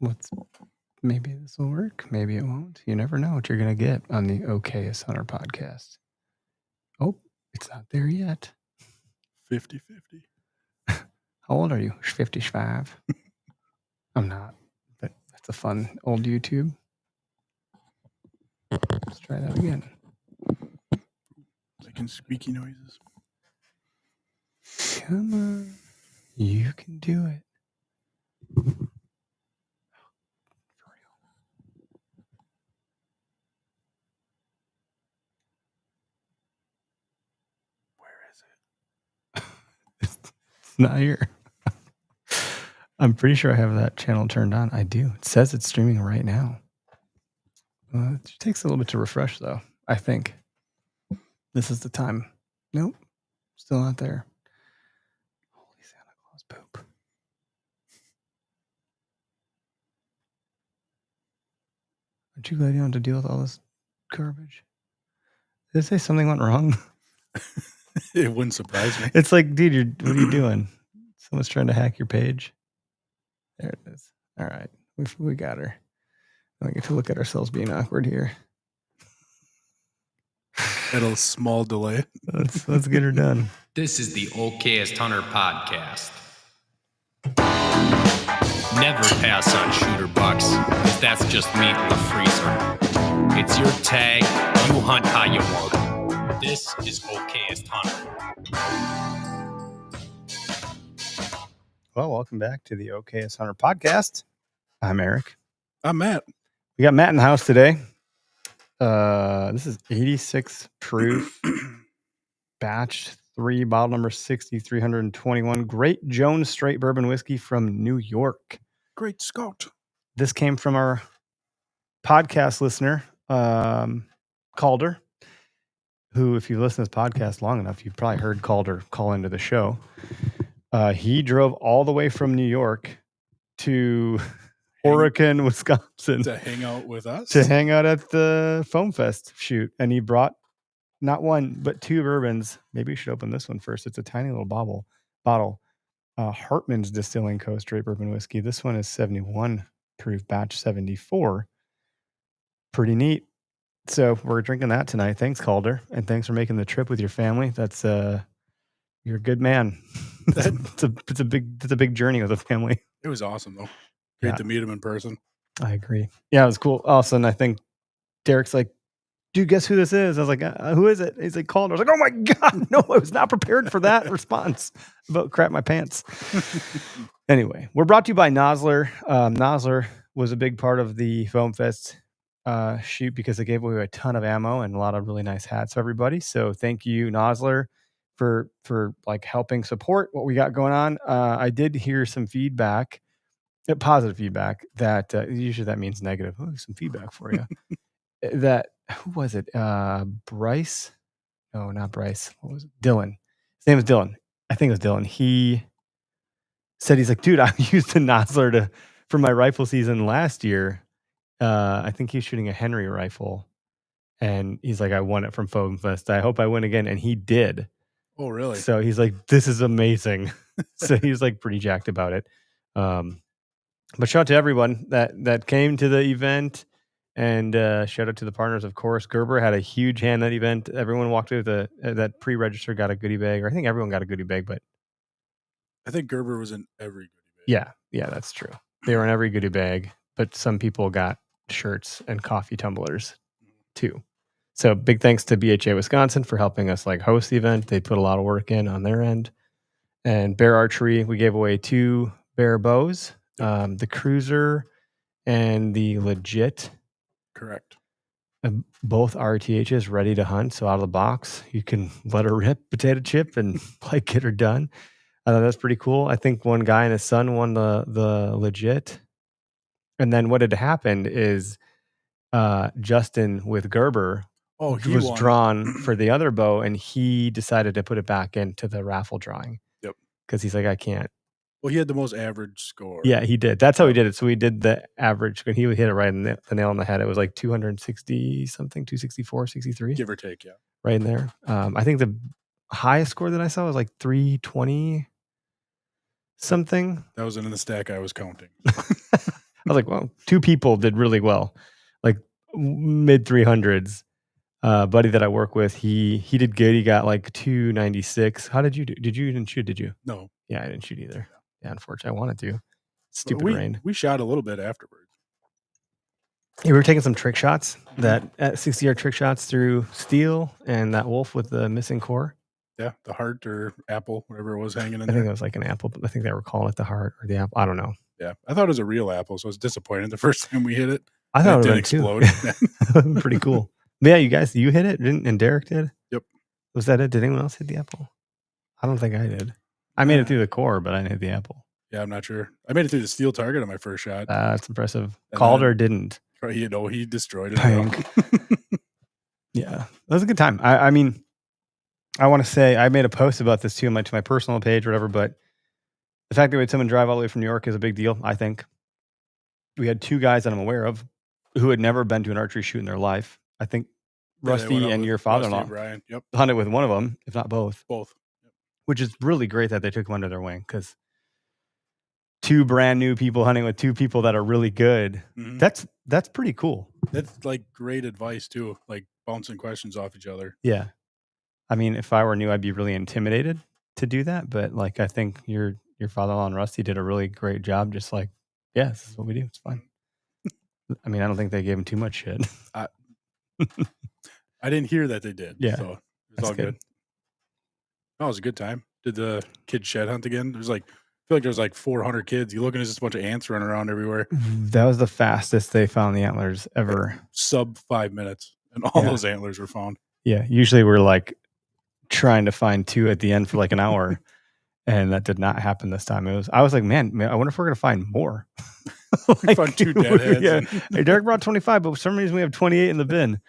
Maybe this will work. Maybe it won't. You never know what you're going to get on the Okayest Hunter podcast. Oh, it's not there yet. 50-50. How old are you? 55. I'm not, but that's a fun old YouTube. Let's try that again. Making squeaky noises. Come on. You can do it. For real. Where is it? It's not here. I'm pretty sure I have that channel turned on. I do. It says it's streaming right now. It takes a little bit to refresh, though, I think. This is the time. Nope. Still not there. Holy Santa Claus poop. Aren't you glad you don't have to deal with all this garbage? Did it say something went wrong? It wouldn't surprise me. It's like, dude, what are you doing? Someone's trying to hack your page. There it is. All right. We got her. I get to look at ourselves being awkward here. At a small delay. Let's get her done. This is the Okayest Hunter podcast. Never pass on shooter bucks, because that's just meat in the freezer. It's your tag. You hunt how you want. This is Okayest Hunter. Well, welcome back to the Okayest Hunter podcast. I'm Eric. I'm Matt. We got Matt in the house today. This is 86 proof batch 3, bottle number 6321. Great Jones straight bourbon whiskey from New York. Great Scott. This came from our podcast listener, Calder, who, if you listen to this podcast long enough, you've probably heard Calder call into the show. He drove all the way from New York to Horicon, Wisconsin to hang out with us, to hang out at the Foam Fest shoot, and he brought not one but 2 bourbons. Maybe we should open this one first. It's a tiny little bottle. Hartman's Distilling Co. straight bourbon whiskey. This one is 71 proof, batch 74. Pretty neat. So we're drinking that tonight. Thanks, Calder, and thanks for making the trip with your family. That's you're a good man. It's a big journey with a family. It was awesome though. Great to meet him in person. I agree. Yeah, it was cool. All of a sudden, I think Derek's like, dude, guess who this is? I was like, who is it? He's like, Calder. I was like, oh my God, no, I was not prepared for that response. About crap my pants. Anyway, we're brought to you by Nosler. Nosler was a big part of the Foam Fest shoot because they gave away a ton of ammo and a lot of really nice hats for everybody. So thank you, Nosler, for like helping support what we got going on. I did hear some feedback. Positive feedback that usually that means negative. Oh, some feedback for you. That who was it? Bryce? No, not Bryce. What was it? Dylan. His name was Dylan. I think it was Dylan. He said he's like, dude, I used the Nosler for my rifle season last year. I think he's shooting a Henry rifle, and he's like, I won it from Foam Fest. I hope I win again, and he did. Oh, really? So he's like, this is amazing. So he's like pretty jacked about it. But shout out to everyone that came to the event, and shout out to the partners, of course. Gerber had a huge hand that event. Everyone walked away with that pre-register got a goodie bag, or I think everyone got a goodie bag, but I think Gerber was in every goodie bag. Yeah, that's true. They were in every goodie bag, but some people got shirts and coffee tumblers too. So big thanks to BHA Wisconsin for helping us like host the event. They put a lot of work in on their end. And Bear Archery, we gave away 2 Bear bows. The Cruiser and the Legit. Correct. Both RTHs ready to hunt. So out of the box, you can let her rip, potato chip, and like get her done. That's pretty cool. I think one guy and his son won the Legit. And then what had happened is Justin with Gerber was drawn for the other bow, and he decided to put it back into the raffle drawing. Yep. Because he's like, I can't. Well, he had the most average score. Yeah, he did. That's how he did it. So we did the average. He hit it right in the nail on the head. It was like 260 something, 264, 63. Give or take, yeah. Right in there. I think the highest score that I saw was like 320 something. That wasn't in the stack I was counting. was like, well, 2 people did really well, like mid 300s. Buddy that I work with, he did good. He got like 296. How did you do? Did you even shoot? Did you? No. Yeah, I didn't shoot either. Yeah, unfortunately, I wanted to. Stupid we, rain. We shot a little bit afterwards. Yeah, we were taking some trick shots, that 60-yard trick shots through steel and that wolf with the missing core. Yeah, the heart or apple, whatever it was hanging in there. I think it was like an apple, but I think they were calling it the heart or the apple. I don't know. Yeah, I thought it was a real apple, so I was disappointed the first time we hit it. I thought it didn't explode. explode. Pretty cool. But yeah, you hit it, and Derek did? Yep. Was that it? Did anyone else hit the apple? I don't think I did. I made it through the core, but I didn't hit the apple. Yeah, I'm not sure. I made it through the steel target on my first shot. That's impressive. Calder didn't. He destroyed it. Yeah, that was a good time. I mean, I want to say I made a post about this too to my personal page or whatever, but the fact that we had someone drive all the way from New York is a big deal, I think. We had 2 guys that I'm aware of who had never been to an archery shoot in their life. I think Rusty and your father-in-law Brian. Yep. hunted with one of them, if not both. Both. Yep. Which is really great that they took him under their wing, because 2 brand new people hunting with 2 people that are really good. Mm-hmm. That's pretty cool. That's like great advice too, like bouncing questions off each other. Yeah. I mean, if I were new, I'd be really intimidated to do that. But like, I think your father-in-law and Rusty did a really great job. Just like, yeah, this is what we do. It's fine. I mean, I don't think they gave him too much shit. I didn't hear that they did. Yeah. So it was all good. That was a good time. Did the kids shed hunt again? I feel like there's like 400 kids. You look and there's just a bunch of ants running around everywhere. That was the fastest they found the antlers ever. Sub 5 minutes. And all those antlers were found. Yeah. Usually we're like trying to find 2 at the end for like an hour. And that did not happen this time. I was like, man, I wonder if we're going to find more. We found 2 deadheads. Yeah. Hey, Derek brought 25, but for some reason we have 28 in the bin.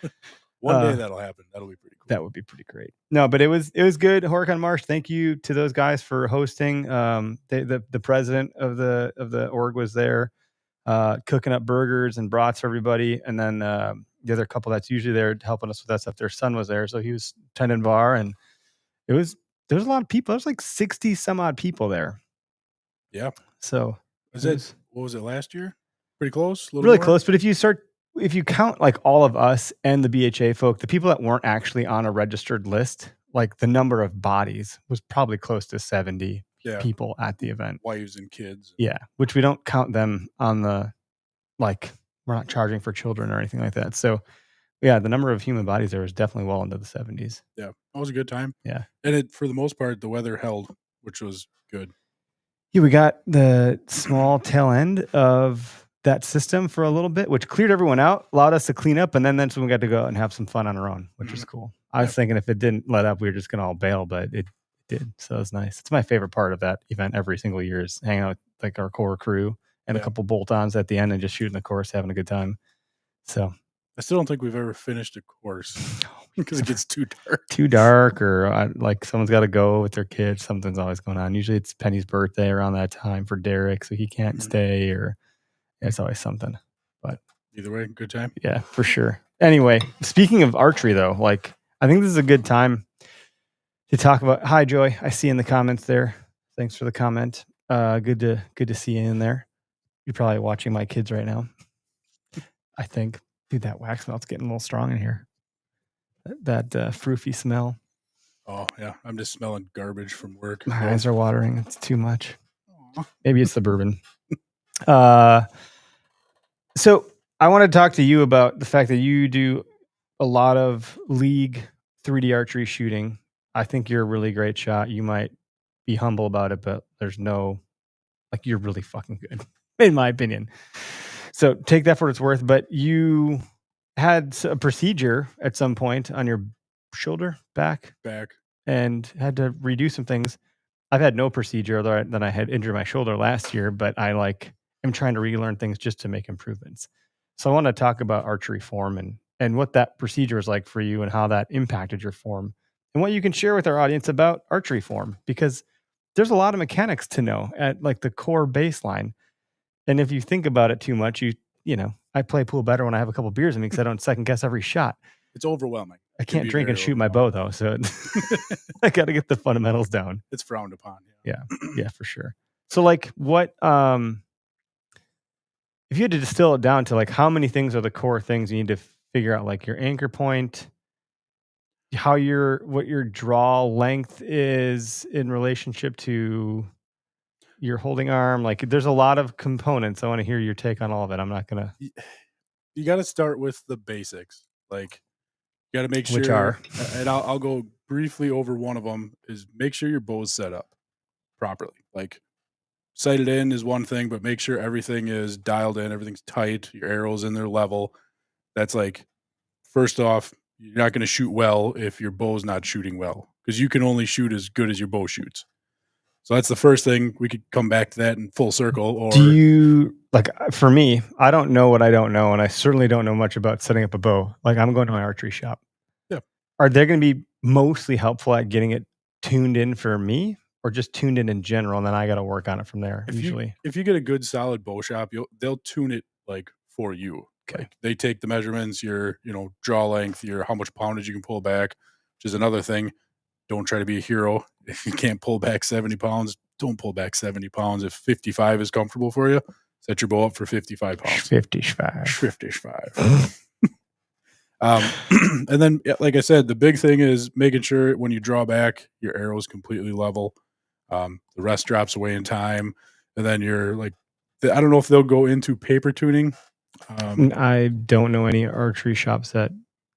One day that'll happen. That'll be pretty cool. That would be pretty great. No, but it was good. Horicon Marsh, thank you to those guys for hosting. The president of the org was there, cooking up burgers and brats for everybody. And then the other couple that's usually there helping us with that stuff, their son was there, so he was tending bar, and there was a lot of people. There was like 60 some odd people there. Yeah. So what was it last year? Pretty close. Really close. But if you count like all of us and the BHA folk, the people that weren't actually on a registered list, like the number of bodies was probably close to 70 people at the event. Wives and kids. Yeah, which we don't count them on the, like, we're not charging for children or anything like that. So yeah, the number of human bodies there was definitely well into the 70s. Yeah, that was a good time. Yeah. And for the most part, the weather held, which was good. Yeah, we got the small tail end of that system for a little bit, which cleared everyone out, allowed us to clean up, and then that's when we got to go out and have some fun on our own, which was cool. I was thinking if it didn't let up, we were just going to all bail, but it did. So it was nice. It's my favorite part of that event every single year is hanging out with like our core crew and a couple bolt-ons at the end and just shooting the course, having a good time. So I still don't think we've ever finished a course because it gets too dark. Too dark, or like someone's got to go with their kids. Something's always going on. Usually it's Penny's birthday around that time for Derek, so he can't stay, or it's always something. But either way, good time. Yeah, for sure. Anyway, speaking of archery, though, like I think this is a good time to talk about. Hi, Joy. I see in the comments there. Thanks for the comment. Good to see you in there. You're probably watching my kids right now. I think. Dude, that wax smell's getting a little strong in here. That froofy smell. Oh, yeah. I'm just smelling garbage from work. My eyes are watering. It's too much. Aww. Maybe it's the bourbon. So I want to talk to you about the fact that you do a lot of league 3D archery shooting. I think you're a really great shot. You might be humble about it, but you're really fucking good, in my opinion. So take that for what it's worth. But you had a procedure at some point on your shoulder, back, and had to redo some things. I've had no procedure other than I had injured my shoulder last year, but I am trying to relearn things just to make improvements. So I want to talk about archery form and what that procedure is like for you and how that impacted your form and what you can share with our audience about archery form, because there's a lot of mechanics to know at like the core baseline. And if you think about it too much, I play pool better when I have a couple beers in me because I don't second guess every shot. It's overwhelming. I can't drink and shoot my bow though, so I got to get the fundamentals down. It's frowned upon. Yeah, for sure. So like, what if you had to distill it down to like how many things are the core things you need to figure out, like your anchor point, what your draw length is in relationship to your holding arm. Like there's a lot of components. I want to hear your take on all of it. I'm not gonna. You got to start with the basics. Like you got to make Which sure, are? and I'll go briefly over one of them. Is make sure your bow's set up properly. Like sighted in is one thing, but make sure everything is dialed in, everything's tight, your arrows in their level. That's like first off, you're not going to shoot well if your bow's not shooting well because you can only shoot as good as your bow shoots. So that's the first thing. We could come back to that in full circle. Or do you like? For me, I don't know what I don't know, and I certainly don't know much about setting up a bow. Like I'm going to an archery shop. Yeah. Are they going to be mostly helpful at getting it tuned in for me, or just tuned in general, and then I got to work on it from there? Usually, if you get a good solid bow shop, they'll tune it like for you. Okay. Like they take the measurements, your draw length, your how much poundage you can pull back, which is another thing. Don't try to be a hero. If you can't pull back 70 pounds, don't pull back 70 pounds. If 55 is comfortable for you, set your bow up for 55 pounds. 55. 55. And then, like I said, the big thing is making sure when you draw back, your arrow is completely level. The rest drops away in time. And then you're like, I don't know if they'll go into paper tuning. I don't know any archery shops that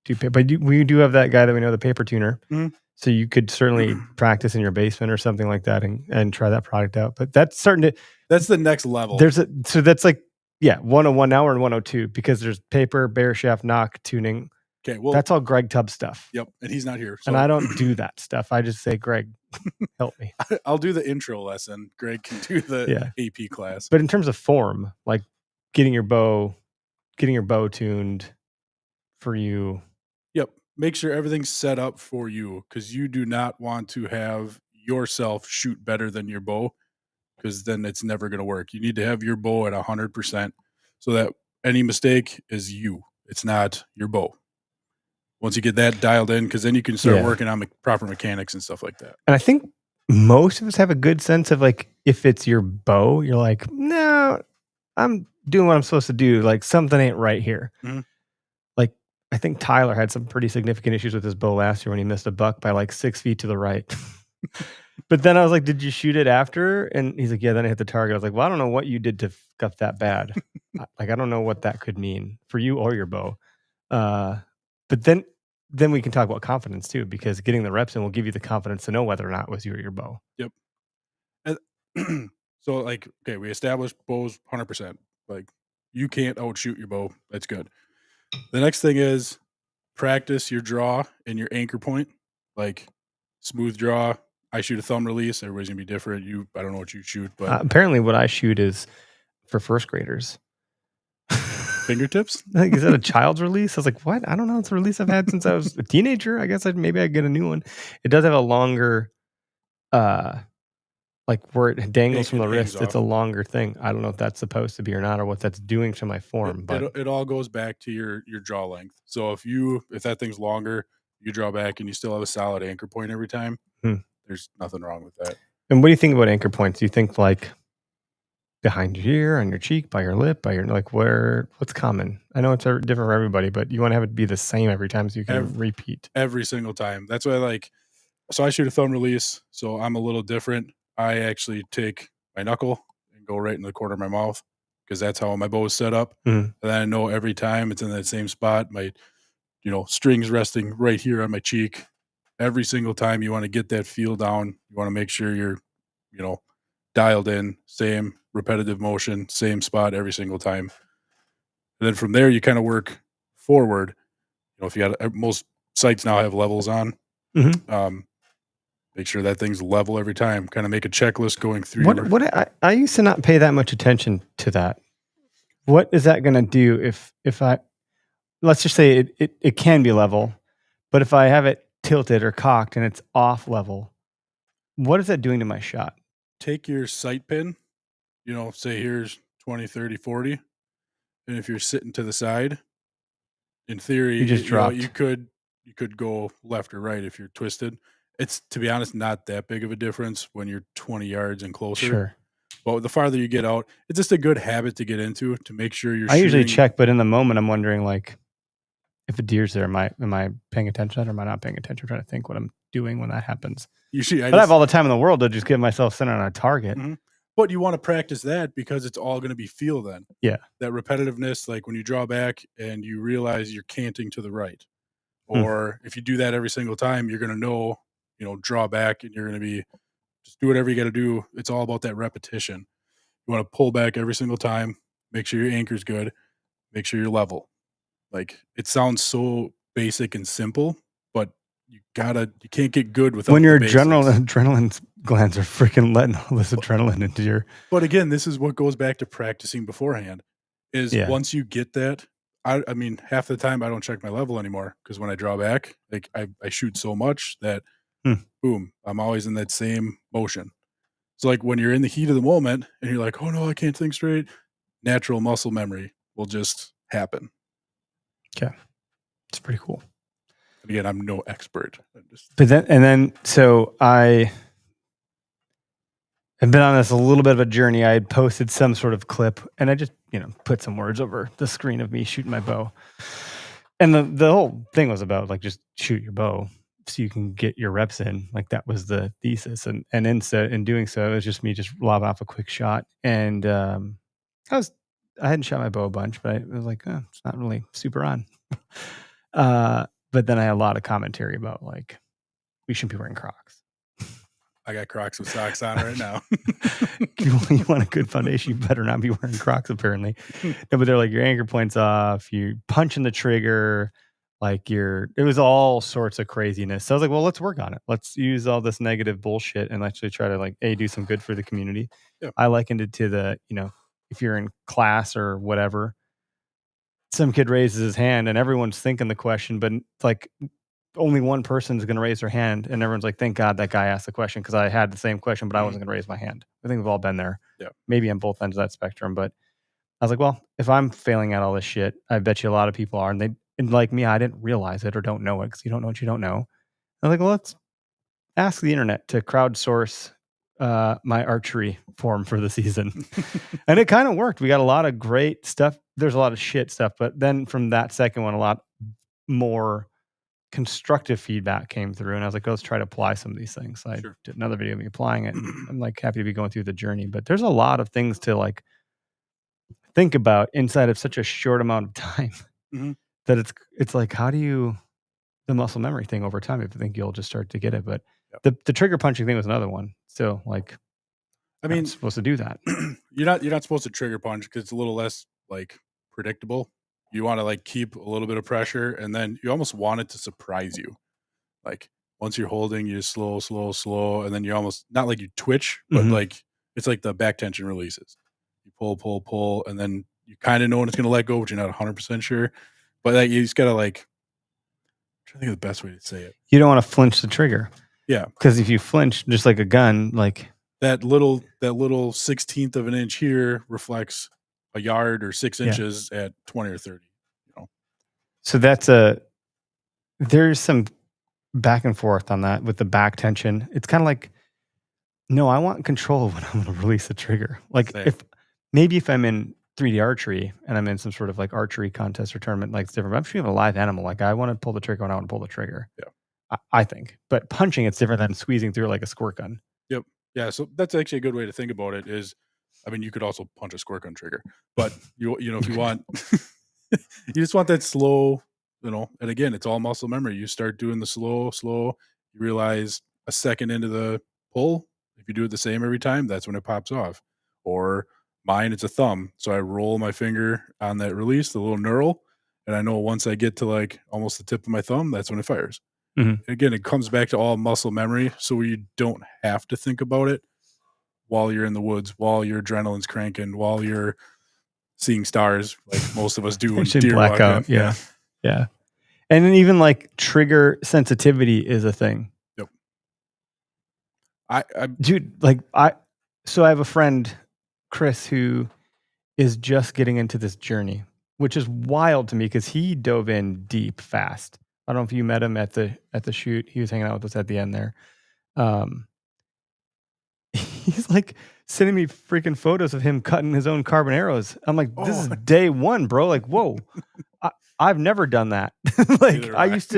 do paper, but we do have that guy that we know, the paper tuner. Mhm. So you could certainly practice in your basement or something like that and try that product out. But that's starting to. That's the next level. So that's like 101 now or 102 because there's paper, bear shaft, knock, tuning. Okay, well that's all Greg Tubb stuff. Yep, and he's not here, so. And I don't do that stuff. I just say, Greg, help me. I'll do the intro lesson. Greg can do the AP class. But in terms of form, like getting your bow tuned for you. Yep. Make sure everything's set up for you because you do not want to have yourself shoot better than your bow because then it's never going to work. You need to have your bow at 100% so that any mistake is you. It's not your bow. Once you get that dialed in, because then you can start working on proper mechanics and stuff like that. And I think most of us have a good sense of like, if it's your bow, you're like, no, I'm doing what I'm supposed to do. Like something ain't right here. Mm-hmm. Like I think Tyler had some pretty significant issues with his bow last year when he missed a buck by like 6 feet to the right. But then I was like, did you shoot it after? And he's like, yeah, then I hit the target. I was like, well, I don't know what you did to fuck up that bad. Like, I don't know what that could mean for you or your bow. But then we can talk about confidence too, because getting the reps in will give you the confidence to know whether or not it was you or your bow. Yep. And so like, okay, we established bows 100%. Like you can't outshoot your bow. That's good. The next thing is practice your draw and your anchor point. Like smooth draw. I shoot a thumb release. Everybody's gonna be different. I don't know what you shoot, but apparently what I shoot is for first graders. Fingertips? Like, is that a child's release? I was like, what? I don't know. It's a release I've had since I was a teenager. I guess maybe I'd get a new one. It does have a longer, like where it dangles from the wrist. It's a longer thing. I don't know if that's supposed to be or not, or what that's doing to my form. But it all goes back to your draw length. So if that thing's longer, you draw back and you still have a solid anchor point every time. There's nothing wrong with that. And what do you think about anchor points? Do you think like behind your ear, on your cheek, by your lip, by your like what's common? I know it's different for everybody, but you want to have it be the same every time so you can repeat. Every single time. That's why so I shoot a thumb release, so I'm a little different. I actually take my knuckle and go right in the corner of my mouth because that's how my bow is set up. And then I know every time it's in that same spot. My strings resting right here on my cheek. Every single time you want to get that feel down, you want to make sure you're, dialed in, same repetitive motion, same spot every single time. And then from there, you kind of work forward. If you got most sights now have levels on, make sure that thing's level every time. Kind of make a checklist going through. I used to not pay that much attention to that. What is that going to do if I, let's just say it can be level, but if I have it tilted or cocked and it's off level, what is that doing to my shot? Take your sight pin, say here's 20, 30, 40. And if you're sitting to the side, in theory, you just dropped. You could go left or right if you're twisted. It's, to be honest, not that big of a difference when you're 20 yards and closer. Sure. But the farther you get out, it's just a good habit to get into to make sure you're I usually shooting. check, but in the moment, I'm wondering like if a deer's there, am I paying attention or am I not paying attention? I'm trying to think what I'm doing when that happens. Usually, But I have all the time in the world to just give myself center on a target. But you want to practice that because it's all going to be feel then. Yeah. That repetitiveness, like when you draw back and you realize you're canting to the right. Or if you do that every single time, you're going to know, draw back and you're going to be just do whatever you got to do. It's all about that repetition. You want to pull back every single time, make sure your anchor's good, make sure you're level. Like it sounds so basic and simple, but you can't get good without when your the basics. adrenaline glands are freaking letting all this adrenaline into your. But again, this is what goes back to practicing beforehand. Is once you get that, I mean, half the time I don't check my level anymore because when I draw back, like I shoot so much that boom, I'm always in that same motion. So like when you're in the heat of the moment and you're like, oh no, I can't think straight, natural muscle memory will just happen. Okay. It's pretty cool. And again, I'm no expert. So I have been on this a little bit of a journey. I had posted some sort of clip and I just, put some words over the screen of me shooting my bow. And the whole thing was about like, just shoot your bow so you can get your reps in. Like that was the thesis. And in doing so, it was just me just lobbing off a quick shot. And I hadn't shot my bow a bunch, but I was like, it's not really super on. But then I had a lot of commentary about like, we shouldn't be wearing Crocs. I got Crocs with socks on right now. You want a good foundation, you better not be wearing Crocs, apparently. No, but they're like, your anchor point's off, you punching the trigger, like it was all sorts of craziness. So I was like, well, let's work on it. Let's use all this negative bullshit and actually try to like, do some good for the community. Yeah. I likened it to the, if you're in class or whatever, some kid raises his hand and everyone's thinking the question, but like only one person's going to raise their hand and everyone's like, thank God that guy asked the question because I had the same question, but I wasn't going to raise my hand. I think we've all been there. Yeah. Maybe on both ends of that spectrum. But I was like, well, if I'm failing at all this shit, I bet you a lot of people are. And like me, I didn't realize it or don't know it because you don't know what you don't know. I was like, well, let's ask the internet to crowdsource my archery form for the season. And it kind of worked. We got a lot of great stuff. There's a lot of shit stuff. But then from that second one, a lot more constructive feedback came through. And I was like, let's try to apply some of these things. So I did another video of me applying it. I'm like happy to be going through the journey. But there's a lot of things to like think about inside of such a short amount of time that it's like, how do you the muscle memory thing over time? If you think you'll just start to get it. But the trigger punching thing was another one. So like, I mean, supposed to do that. You're not supposed to trigger punch because it's a little less like predictable. You want to like keep a little bit of pressure, and then you almost want it to surprise you. Like once you're holding, you just slow, and then you almost not like you twitch, but like it's like the back tension releases. You pull, and then you kind of know when it's going to let go, but you're not 100% sure. But like, you just got to like, I'm trying to think of the best way to say it. You don't want to flinch the trigger. Yeah, because if you flinch, just like a gun, like that little 16th of an inch here reflects a yard or 6 inches at 20 or 30. So there's some back and forth on that with the back tension. It's kind of like, no, I want control of when I'm going to release the trigger. Like if I'm in 3D archery and I'm in some sort of like archery contest or tournament, like it's different. But I'm shooting a live animal. Like I want to pull the trigger when I want to pull the trigger. Yeah. I think, but punching, it's different than squeezing through like a squirt gun. Yep. Yeah. So that's actually a good way to think about it is, I mean, you could also punch a squirt gun trigger, but if you want, you just want that slow, and again, it's all muscle memory. You start doing the slow, you realize a second into the pull, if you do it the same every time, that's when it pops off. Or mine, it's a thumb. So I roll my finger on that release, the little knurl, and I know once I get to like almost the tip of my thumb, that's when it fires. Again, it comes back to all muscle memory, so you don't have to think about it while you're in the woods, while your adrenaline's cranking, while you're seeing stars, like most of us do when deer blackout. Yeah. And then even like trigger sensitivity is a thing. Yep. So I have a friend, Chris, who is just getting into this journey, which is wild to me because he dove in deep fast. I don't know if you met him at the shoot. He was hanging out with us at the end there. He's like sending me freaking photos of him cutting his own carbon arrows. I'm like, this is day one, bro. Like, whoa, I've never done that. Like, I used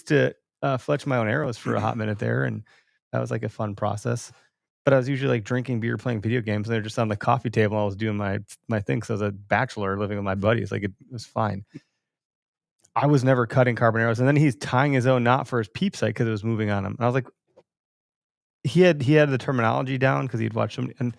to fletch my own arrows for a hot minute there, and that was like a fun process. But I was usually like drinking beer, playing video games, and they're just on the coffee table. And I was doing my thing. So I was a bachelor living with my buddies. Like, it was fine. I was never cutting carbon arrows, and then he's tying his own knot for his peep sight because it was moving on him. And I was like, he had the terminology down because he'd watched them, and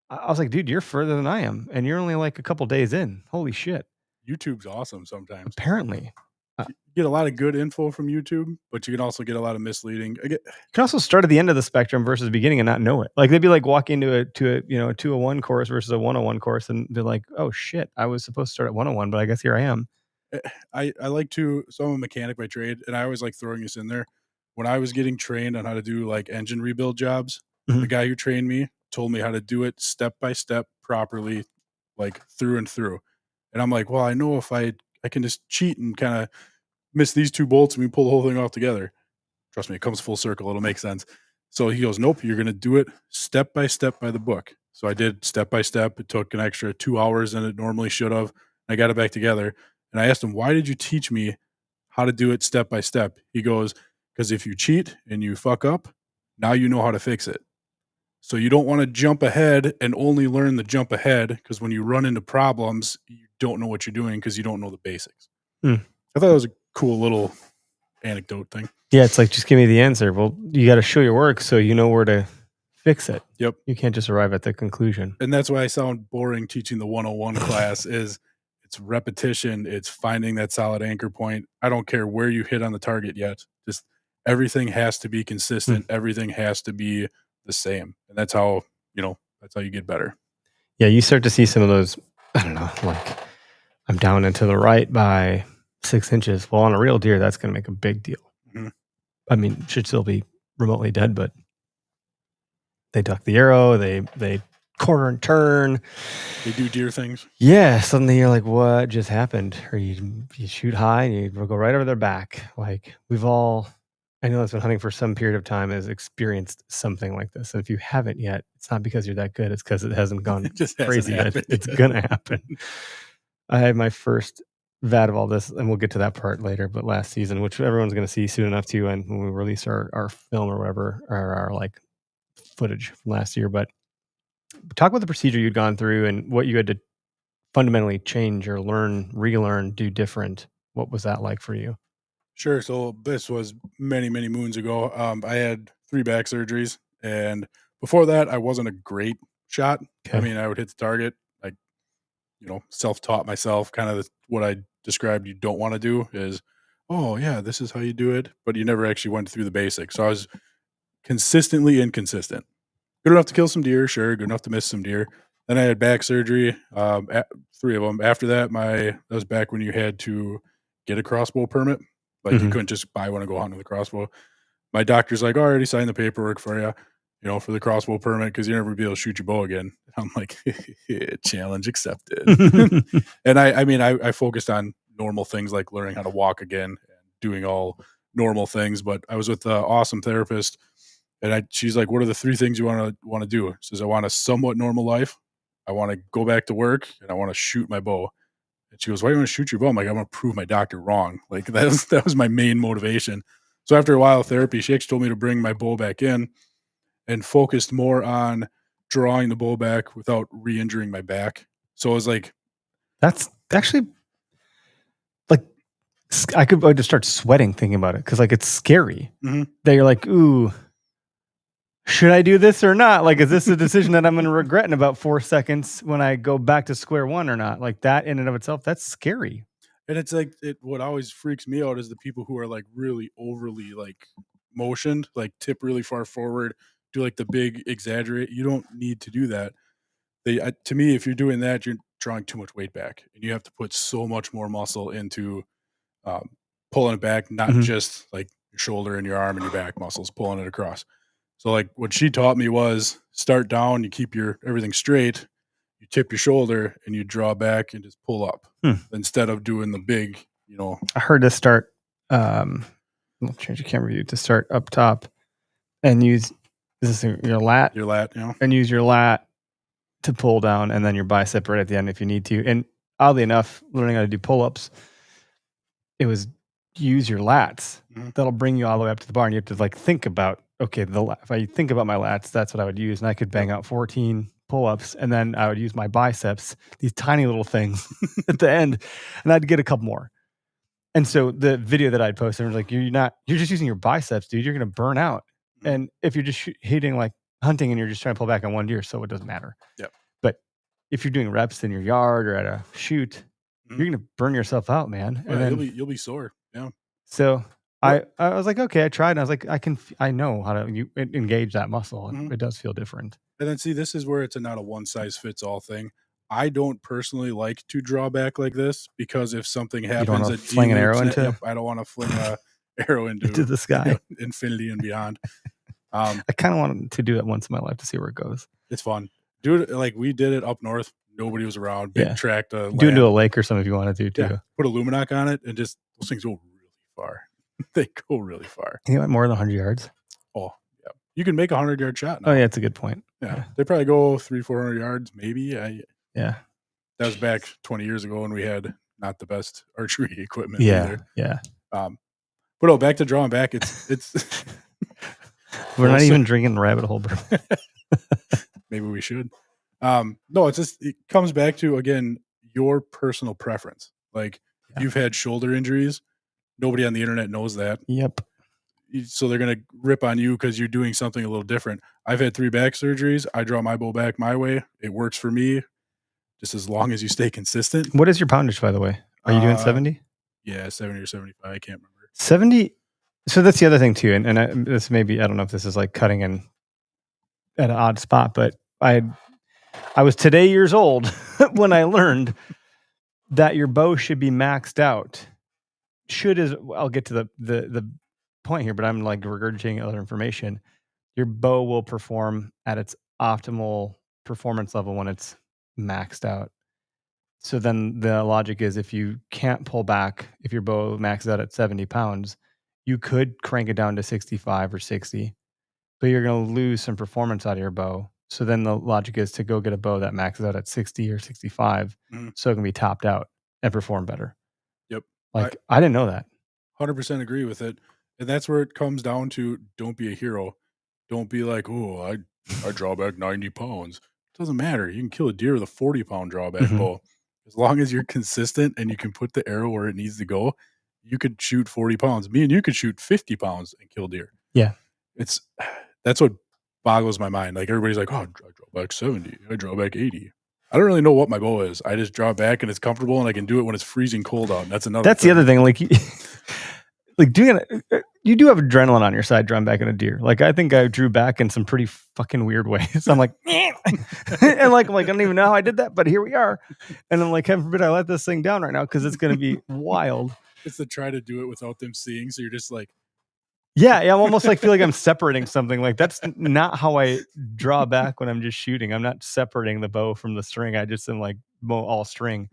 I was like, dude, you're further than I am, and you're only like a couple days in. Holy shit! YouTube's awesome sometimes. Apparently, you get a lot of good info from YouTube, but you can also get a lot of misleading. You can also start at the end of the spectrum versus the beginning and not know it. Like, they'd be like walking to a 201 course versus a 101 course, and they're like, oh shit, I was supposed to start at 101, but I guess here I am. I like to, so I'm a mechanic by trade, and I always like throwing this in there. When I was getting trained on how to do like engine rebuild jobs, the guy who trained me told me how to do it step by step properly, like through and through. And I'm like, well, I know if I can just cheat and kind of miss these two bolts and we pull the whole thing off together. Trust me, it comes full circle. It'll make sense. So he goes, nope, you're going to do it step by the book. So I did step by step. It took an extra 2 hours than it normally should have. I got it back together. And I asked him, why did you teach me how to do it step by step? He goes, because if you cheat and you fuck up, now you know how to fix it. So you don't want to jump ahead and only learn the jump ahead, because when you run into problems, you don't know what you're doing because you don't know the basics. I thought that was a cool little anecdote thing. Yeah, it's like, just give me the answer. Well, you got to show your work so you know where to fix it. Yep. You can't just arrive at the conclusion. And that's why I sound boring teaching the 101 class is it's repetition. It's finding that solid anchor point. I don't care where you hit on the target yet. Just everything has to be consistent. Everything has to be the same. And that's how you get better. Yeah, you start to see some of those, I don't know, like, I'm down and to the right by 6 inches. Well, on a real deer, that's going to make a big deal. I mean, should still be remotely dead, but they duck the arrow, they quarter and turn. They do deer things. Yeah, suddenly you're like, what just happened? Or you shoot high and you go right over their back. Like, we've all, I know that's been hunting for some period of time, has experienced something like this. And if you haven't yet, it's not because you're that good. It's because it hasn't gone crazy yet. It's going to happen. I had my first vat of all this, and we'll get to that part later, but last season, which everyone's going to see soon enough too, and when we release our film or whatever, or our like footage from last year. But talk about the procedure you'd gone through and what you had to fundamentally change or relearn, do different. What was that like for you? Sure. So this was many, many moons ago. I had 3 back surgeries, and before that, I wasn't a great shot. Okay. I mean, I would hit the target. I, self-taught myself. Kind of what I described you don't want to do is, oh yeah, this is how you do it, but you never actually went through the basics. So I was consistently inconsistent. Good enough to kill some deer, sure. Good enough to miss some deer. Then I had back surgery, 3 of them. After that, that was back when you had to get a crossbow permit. Like, you couldn't just buy one and go hunting with a crossbow. My doctor's like, I already signed the paperwork for you, for the crossbow permit, because you're never be able to shoot your bow again. I'm like, challenge accepted. And I focused on normal things like learning how to walk again and doing all normal things. But I was with an awesome therapist, and she's like, what are the 3 things you want to do? She says, I want a somewhat normal life. I want to go back to work, and I want to shoot my bow. And she goes, why do you want to shoot your bow? I'm like, I want to prove my doctor wrong. Like, that was my main motivation. So after a while of therapy, she actually told me to bring my bow back in and focused more on drawing the bow back without re-injuring my back. So it was like, that's actually, like, I could just start sweating thinking about it, because like, it's scary that you're like, ooh, should I do this or not? Like, is this a decision that I'm going to regret in about 4 seconds when I go back to square one or not? Like, that in and of itself, that's scary. And it's like, what always freaks me out is the people who are like really overly like motioned, like tip really far forward, do like the big exaggerate. You don't need to do that. To me, if you're doing that, you're drawing too much weight back, and you have to put so much more muscle into pulling it back, not just like your shoulder and your arm and your back muscles, pulling it across. So like what she taught me was start down, you keep everything straight, you tip your shoulder, and you draw back and just pull up instead of doing the big, I heard to start, we'll change the camera view, to start up top and use Is this your lat? Your lat, and use your lat to pull down, and then your bicep right at the end if you need to. And oddly enough, learning how to do pull-ups, it was use your lats. That'll bring you all the way up to the bar, and you have to like think about, okay, if I think about my lats, that's what I would use, and I could bang out 14 pull-ups, and then I would use my biceps, these tiny little things at the end, and I'd get a couple more. And so the video that I'd posted was like, you're just using your biceps, dude. You're going to burn out. And if you're just hitting like hunting and you're just trying to pull back on one deer, so it doesn't matter. Yep. But if you're doing reps in your yard or at a shoot, you're going to burn yourself out, man. And then you'll be sore. Yeah. So I was like, okay, I tried, and I was like, I know how to engage that muscle. It does feel different. And then see, this is where it's not a one size fits all thing. I don't personally like to draw back like this because if something happens, you don't want to fling an arrow into. I don't want to fling an arrow into the sky, infinity and beyond. I kind of wanted to do it once in my life to see where it goes. It's fun. Do it like we did it up north. Nobody was around. Big tract. Do it into a lake or something if you want to do too. Yeah. Put a Luminoc on it, and just those things go really far. They go really far. You went more than 100 yards. Oh yeah, you can make a 100-yard shot now. Oh yeah, it's a good point. Yeah, they probably go 300-400 yards, maybe. Yeah, that was back 20 years ago when we had not the best archery equipment. Yeah. But back to drawing back. It's we're not even drinking the rabbit hole, bro. Maybe we should. No, it's just it comes back to again your personal preference. Like if you've had shoulder injuries, nobody on the internet knows that. Yep. So they're gonna rip on you because you're doing something a little different. I've had 3 back surgeries. I draw my bow back my way. It works for me, just as long as you stay consistent. What is your poundage, by the way? Are you doing 70? Yeah, 70 or 75. I can't remember. 70. So that's the other thing too, and this maybe I don't know if this is like cutting in at an odd spot, but I was today years old when I learned that your bow should be maxed out. I'll get to the point here, but I'm like regurgitating other information. Your bow will perform at its optimal performance level when it's maxed out. So then the logic is if you can't pull back, if your bow maxes out at 70 pounds, you could crank it down to 65 or 60, but you're going to lose some performance out of your bow. So then the logic is to go get a bow that maxes out at 60 or 65 so it can be topped out and perform better. Yep. Like I didn't know that. 100% agree with it. And that's where it comes down to don't be a hero. Don't be like, oh, I draw back 90 pounds. It doesn't matter. You can kill a deer with a 40-pound drawback bow. As long as you're consistent and you can put the arrow where it needs to go, you could shoot 40 pounds. Me and you could shoot 50 pounds and kill deer. Yeah. That's what boggles my mind. Like everybody's like, oh, I draw back 70. I draw back 80. I don't really know what my bow is. I just draw back and it's comfortable and I can do it when it's freezing cold out. And that's another That's thing. The other thing. Like doing it, you do have adrenaline on your side drawing back in a deer. Like I think I drew back in some pretty fucking weird ways. I'm like, and like I don't even know how I did that, but here we are. And I'm like, heaven forbid I let this thing down right now because it's going to be wild. It's to try to do it without them seeing. So you're just like, yeah, I'm almost like feel like I'm separating something. Like that's not how I draw back when I'm just shooting. I'm not separating the bow from the string. I just am like all string.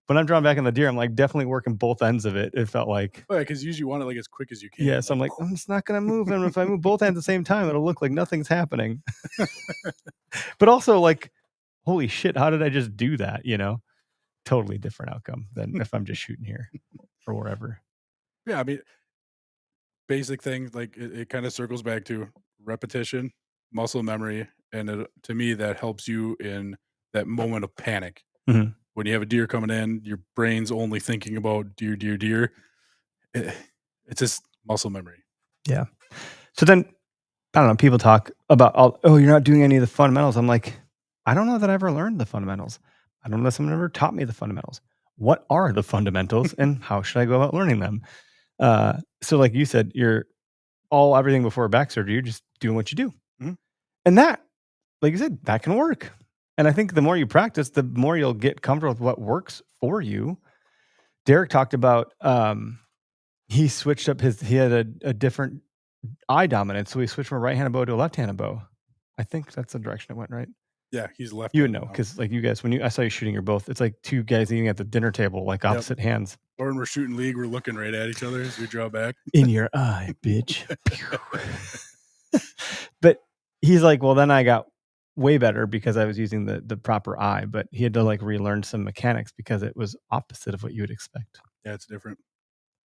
When I'm drawing back on the deer, I'm like definitely working both ends of it. It felt like, oh, yeah, because usually you want it like as quick as you can. Yeah, so I'm like, it's not going to move. And if I move both ends at the same time, it'll look like nothing's happening. But also, like, holy shit, how did I just do that? You know, totally different outcome than if I'm just shooting here or wherever. Yeah, I mean, basic thing, like it kind of circles back to repetition, muscle memory, and to me, that helps you in that moment of panic. When you have a deer coming in, your brain's only thinking about deer. It's just muscle memory. Yeah. So then, I don't know, people talk about, you're not doing any of the fundamentals. I'm like, I don't know that I ever learned the fundamentals. I don't know that someone ever taught me the fundamentals. What are the fundamentals and how should I go about learning them? So like you said, you're everything before back surgery, you're just doing what you do. And that, like you said, that can work. And I think the more you practice, the more you'll get comfortable with what works for you. Derek talked about he switched up he had a different eye dominance, so he switched from a right-handed bow to a left-handed bow. I think that's the direction it went, right? Yeah, he's left. You would know because like you guys, I saw you shooting, you're both. It's like two guys eating at the dinner table, like opposite hands. Or when we're shooting league, we're looking right at each other as we draw back. In your eye, bitch. But he's like, well, then I got way better because I was using the proper eye, but he had to like relearn some mechanics because it was opposite of what you would expect. Yeah, it's different.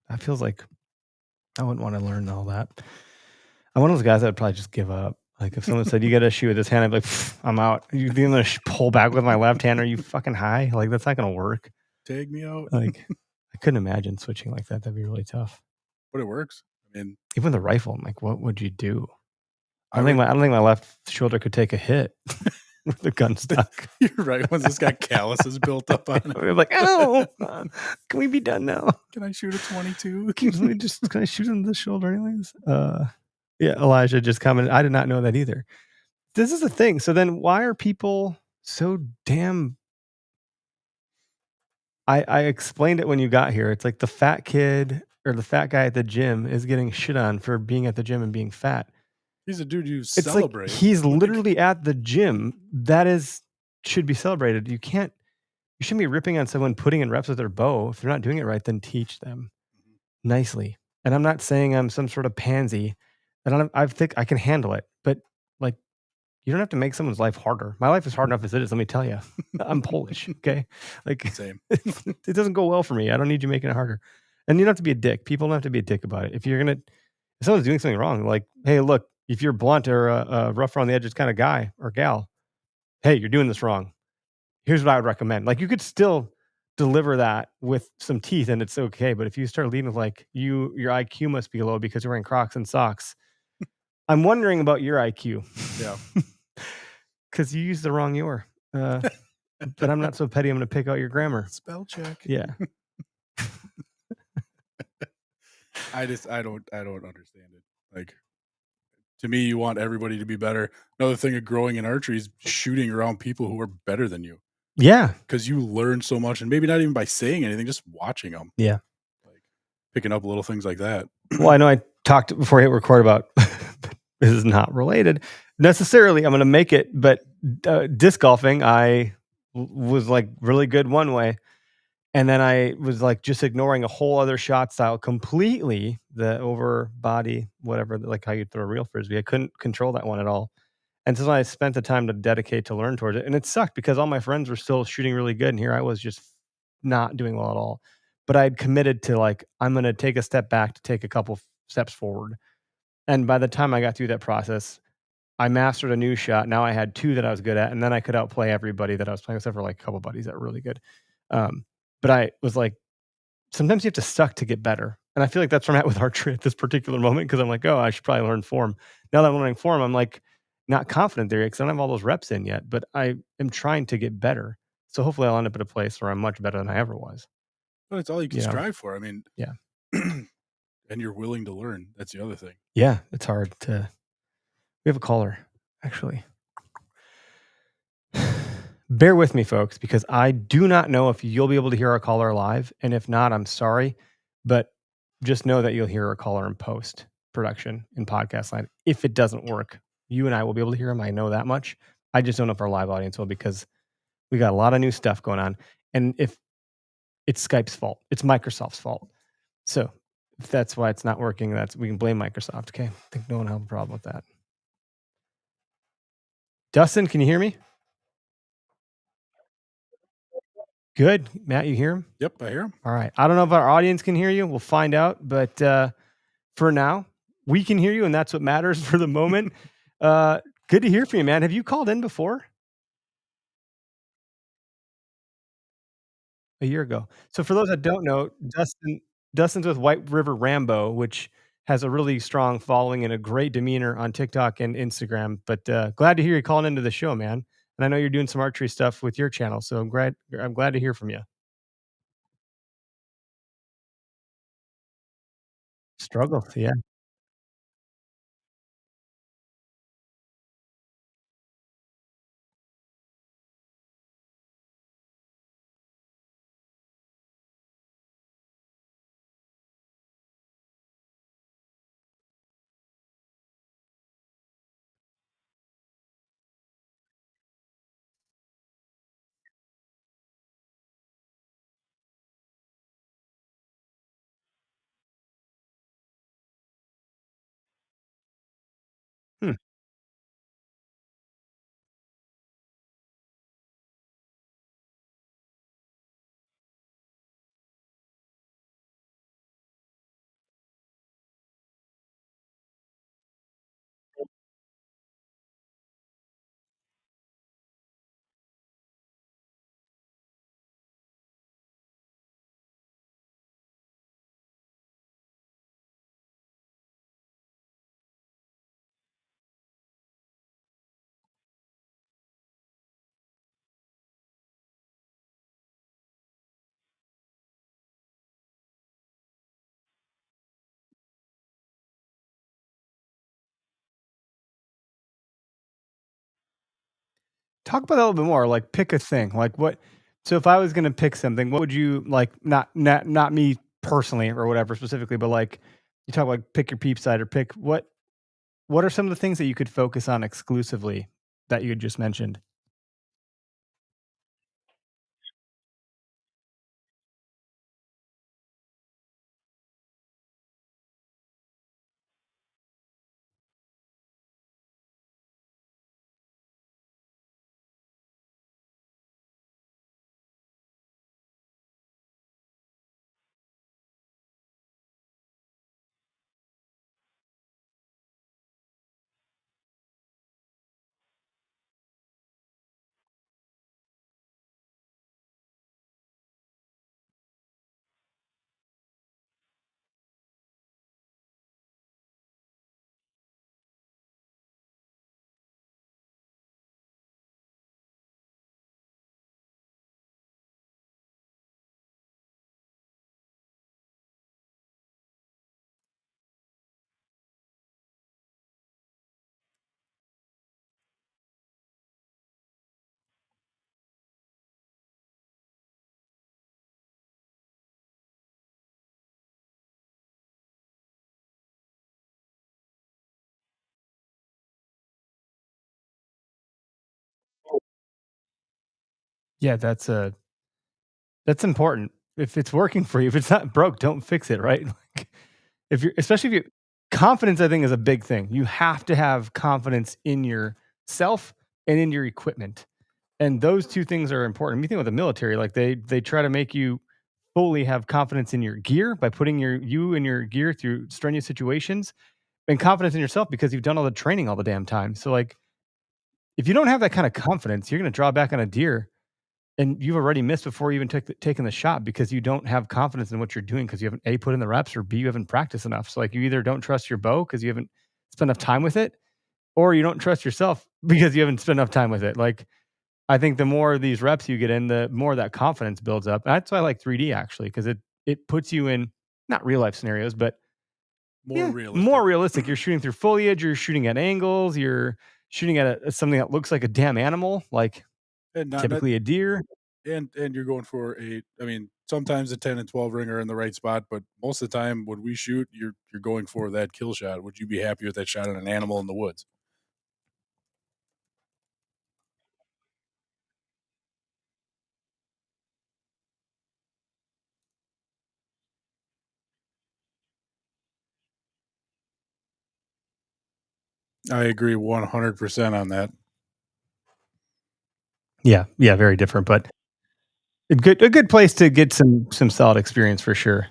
That feels like I wouldn't want to learn all that. I'm one of those guys that would probably just give up. Like if someone said you got to shoot with this hand, I'd be like, I'm out. You think I'm gonna pull back with my left hand? Are you fucking high? Like that's not gonna work. Take me out. Like I couldn't imagine switching like that. That'd be really tough. But it works. I mean, even the rifle, I'm like, what would you do? I I don't would, think my left shoulder could take a hit with the gun stuck. you're right. Once it's got calluses built up on it, I'm like, oh, can we be done now? can I shoot a 22? Can I shoot him in the shoulder anyways? Yeah, Elijah just commented. I did not know that either. This is the thing. So then why are people so damn I explained it when you got here. It's like the fat kid or the fat guy at the gym is getting shit on for being at the gym and being fat. He's a dude you It's celebrate. like he's literally at the gym. That is should be celebrated. You shouldn't be ripping on someone putting in reps with their bow. If they're not doing it right, then teach them nicely. And I'm not saying I'm some sort of pansy. I think I can handle it. But like you don't have to make someone's life harder. My life is hard enough as it is, let me tell you. I'm Polish, okay? Like Same. it doesn't go well for me. I don't need you making it harder. And you don't have to be a dick. People don't have to be a dick about it. If someone's doing something wrong, like, hey, look, if you're blunt or a rough around the edges kind of guy or gal, hey, you're doing this wrong. Here's what I would recommend. Like you could still deliver that with some teeth and it's okay. But if you start leading with like your IQ must be low because you're wearing Crocs and socks, I'm wondering about your IQ. Yeah. Because you used the wrong your. But I'm not so petty. I'm going to pick out your grammar. Spell check. Yeah. I don't understand it. Like to me, you want everybody to be better. Another thing of growing in archery is shooting around people who are better than you. Yeah. Because you learn so much, and maybe not even by saying anything, just watching them. Yeah. Like picking up little things like that. Well, I know I talked before I hit record about this is not related necessarily. I'm going to make it, but disc golfing, I was like really good one way. And then I was like just ignoring a whole other shot style completely, the over body, whatever, like how you throw a real frisbee. I couldn't control that one at all. And so I spent the time to dedicate to learn towards it. And it sucked because all my friends were still shooting really good. And here I was just not doing well at all. But I had committed to like, I'm going to take a step back to take a couple steps forward. And by the time I got through that process, I mastered a new shot. Now I had two that I was good at. And then I could outplay everybody that I was playing, except for like a couple buddies that were really good. But I was like, sometimes you have to suck to get better. And I feel like that's where I'm at with archery at this particular moment because I'm like, oh, I should probably learn form. Now that I'm learning form, I'm like not confident there yet because I don't have all those reps in yet, but I am trying to get better. So hopefully I'll end up at a place where I'm much better than I ever was. But it's all you can strive for. I mean, yeah. And you're willing to learn. That's the other thing. Yeah, it's hard to. We have a caller, actually. Bear with me, folks, because I do not know if you'll be able to hear our caller live. And if not, I'm sorry. But just know that you'll hear our caller in post production in podcast line. If it doesn't work, you and I will be able to hear him. I know that much. I just don't know if our live audience will because we got a lot of new stuff going on. And if it's Skype's fault, it's Microsoft's fault. So if that's why it's not working, we can blame Microsoft. Okay. I think no one will have a problem with that. Dustin, can you hear me? Good. Matt, you hear him? Yep, I hear him. All right. I don't know if our audience can hear you. We'll find out. But for now, we can hear you, and that's what matters for the moment. Good to hear from you, man. Have you called in before? A year ago. So for those that don't know, Dustin's with White River Rambo, which has a really strong following and a great demeanor on TikTok and Instagram. But glad to hear you calling into the show, man. And I know you're doing some archery stuff with your channel, so I'm glad to hear from you. Struggle, yeah. Talk about that a little bit more. Like, pick a thing. Like, what? So, if I was going to pick something, what would you like? Not me personally or whatever specifically, but like you talk like pick your peep side or pick what. What are some of the things that you could focus on exclusively that you had just mentioned? Yeah, that's important. If it's working for you, if it's not broke, don't fix it, right? Like, if you're especially if you confidence, I think, is a big thing. You have to have confidence in yourself and in your equipment. And those 2 things are important. You think with the military, like they try to make you fully have confidence in your gear by putting you and your gear through strenuous situations and confidence in yourself because you've done all the training all the damn time. So like if you don't have that kind of confidence, you're going to draw back on a deer and you've already missed before you even taken the shot because you don't have confidence in what you're doing because you haven't A, put in the reps or B, you haven't practiced enough. So like you either don't trust your bow because you haven't spent enough time with it, or you don't trust yourself because you haven't spent enough time with it. Like I think the more of these reps you get in, the more that confidence builds up. That's why I like 3D actually, because it puts you in not real life scenarios, but More yeah, realistic. more realistic. You're shooting through foliage, you're shooting at angles, you're shooting at something that looks like a damn animal, like And not typically a deer. and you're going for I mean, sometimes a 10 and 12 ring are in the right spot, but most of the time when we shoot, you're going for that kill shot. Would you be happy with that shot on an animal in the woods? I agree 100% on that. Yeah, yeah, very different, but a good place to get some solid experience for sure.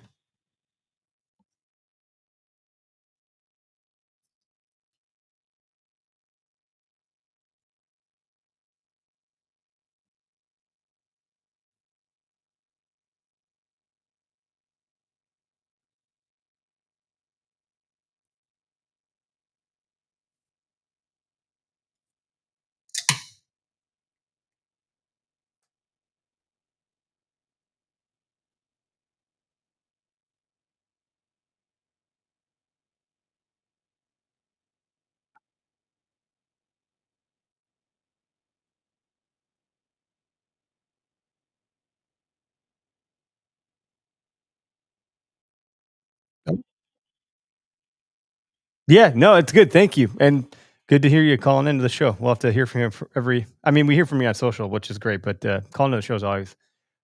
Yeah, no, it's good. Thank you, and good to hear you calling into the show. We'll have to hear from you for every. I mean, we hear from you on social, which is great, but calling to the show is always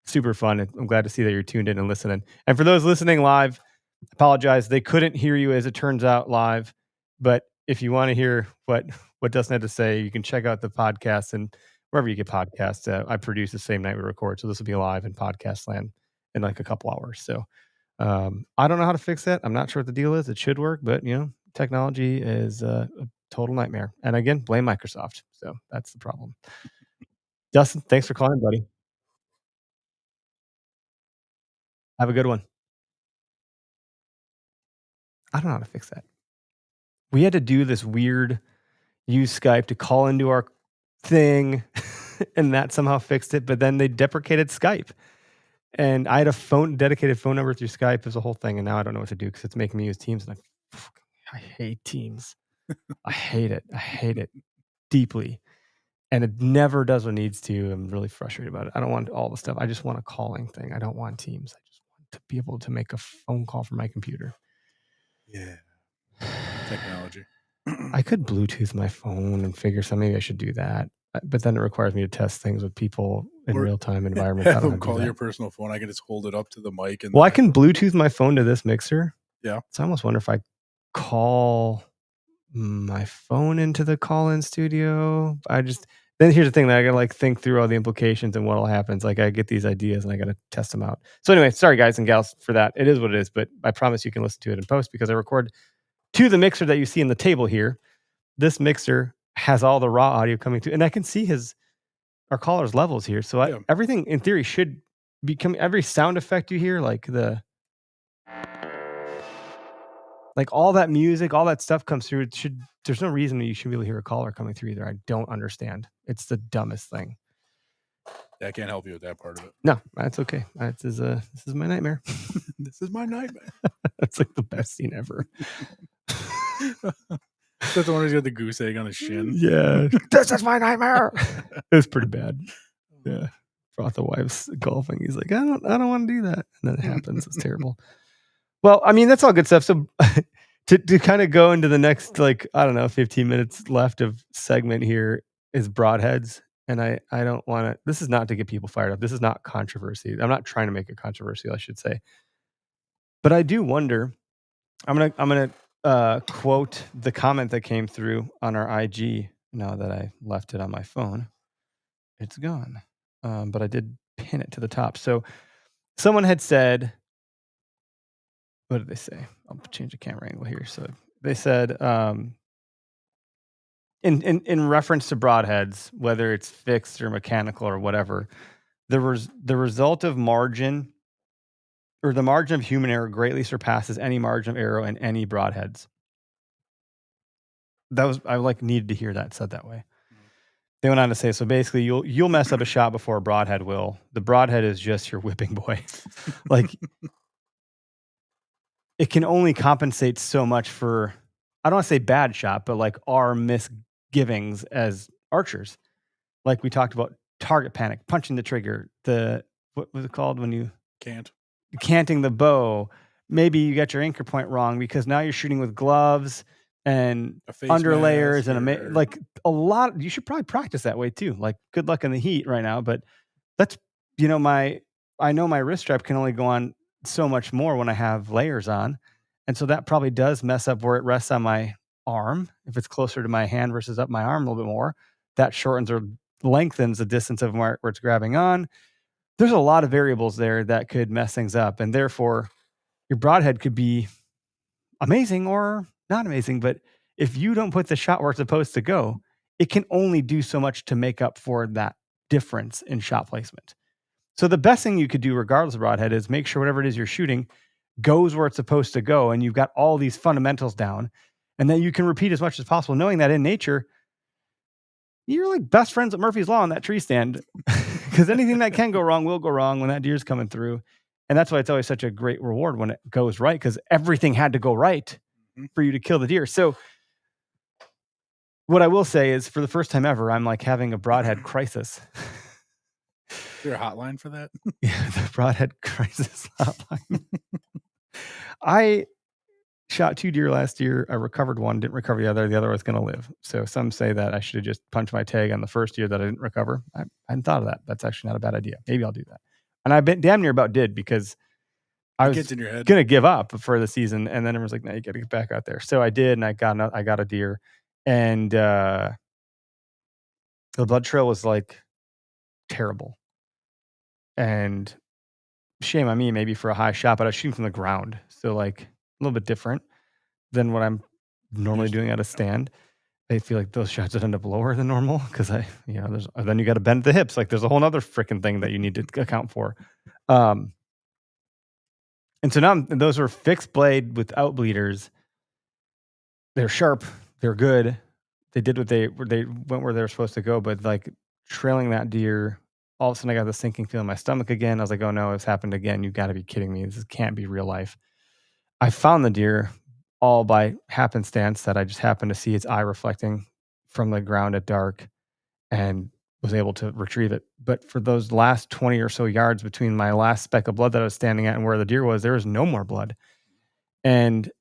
super fun. And I'm glad to see that you're tuned in and listening. And for those listening live, apologize they couldn't hear you as it turns out live. But if you want to hear what Dustin had to say, you can check out the podcast and wherever you get podcasts. I produce the same night we record, so this will be live in podcast land in like a couple hours. So I don't know how to fix that. I'm not sure what the deal is. It should work, but technology is a total nightmare. And again, blame Microsoft. So that's the problem. Dustin, thanks for calling, buddy. Have a good one. I don't know how to fix that. We had to do this weird use Skype to call into our thing, and that somehow fixed it. But then they deprecated Skype, and I had a dedicated phone number through Skype. As a whole thing, and now I don't know what to do because it's making me use Teams, and I hate Teams. I hate it. I hate it deeply. and it never does what it needs to. I'm really frustrated about it. I don't want all the stuff. I just want a calling thing. I don't want Teams. I just want to be able to make a phone call from my computer. Yeah. Technology. I could Bluetooth my phone and figure something. Maybe I should do that. But then it requires me to test things with people in real-time environments. I don't Have want them to do call that. your personal phone. I can just hold it up to the mic. And Well, I can Bluetooth my phone to this mixer. Yeah. So I almost wonder if I call my phone into the call-in studio. Then here's the thing that I gotta think through all the implications and what'll happen. It's like I get these ideas and I gotta test them out. So anyway, sorry guys and gals for that. It is what it is, but I promise you can listen to it in post because I record to the mixer that you see in the table here. This mixer has all the raw audio coming through, and I can see our caller's levels here. So everything in theory should become every sound effect you hear, like all that music, all that stuff comes through. There's no reason you should be able to hear a caller coming through either. I don't understand. It's the dumbest thing. I can't help you with that part of it. No, that's okay. This is my nightmare. This is my nightmare. That's like the best scene ever. That's the one who's got the goose egg on his shin. Yeah. This is my nightmare. It was pretty bad. Yeah. Brought the wife's golfing. He's like, I don't want to do that. And then it happens. It's terrible. Well, I mean, that's all good stuff. So to kind of go into the next, 15 minutes left of segment here is Broadheads. And I don't want to, this is not to get people fired up. This is not controversy. I'm not trying to make it controversial, I should say. But I do wonder, I'm going to quote the comment that came through on our IG now that I left it on my phone. It's gone. But I did pin it to the top. So someone had said, what did they say? I'll change the camera angle here. So they said, in reference to Broadheads, whether it's fixed or mechanical or whatever, the result of margin or the margin of human error greatly surpasses any margin of error in any Broadheads. I needed to hear that said that way. They went on to say, so basically you'll mess up a shot before a Broadhead will. The Broadhead is just your whipping boy. It can only compensate so much for, I don't want to say bad shot, but our misgivings as archers. Like we talked about target panic, punching the trigger, what was it called when you canting the bow. Maybe you got your anchor point wrong because now you're shooting with gloves and underlayers and a lot. You should probably practice that way too. Good luck in the heat right now, but that's, I know my wrist strap can only go on so much more when I have layers on. And so that probably does mess up where it rests on my arm. If it's closer to my hand versus up my arm a little bit more, that shortens or lengthens the distance of where it's grabbing on. There's a lot of variables there that could mess things up. And therefore, your Broadhead could be amazing or not amazing. But if you don't put the shot where it's supposed to go, it can only do so much to make up for that difference in shot placement. So the best thing you could do regardless of Broadhead is make sure whatever it is you're shooting goes where it's supposed to go. And you've got all these fundamentals down. And then you can repeat as much as possible, knowing that in nature, you're like best friends with Murphy's Law on that tree stand. Because anything that can go wrong will go wrong when that deer's coming through. And that's why it's always such a great reward when it goes right, because everything had to go right for you to kill the deer. So what I will say is, for the first time ever, I'm having a Broadhead crisis. Is there a hotline for that? Yeah, the Broadhead crisis hotline. I shot 2 deer last year. I recovered one, didn't recover the other. The other was going to live. So some say that I should have just punched my tag on the first deer that I didn't recover. I hadn't thought of that. That's actually not a bad idea. Maybe I'll do that. And I damn near about did, because I was going to give up for the season. And then everyone's like, no, you got to get back out there. So I did, and I got a deer. And the blood trail was terrible. And shame on me maybe for a high shot, but I was shooting from the ground. So a little bit different than what I'm normally doing at a stand. I feel like those shots would end up lower than normal because then you got to bend the hips. There's a whole other freaking thing that you need to account for. And so now those were fixed blade without bleeders. They're sharp. They're good. They did what they went where they were supposed to go. But trailing that deer, all of a sudden I got the sinking feeling in my stomach again. I was like, oh no, it's happened again. You got to be kidding me. This can't be real life. I found the deer all by happenstance that I just happened to see its eye reflecting from the ground at dark. and was able to retrieve it. But for those last 20 or so yards between my last speck of blood that I was standing at and where the deer was, there was no more blood. And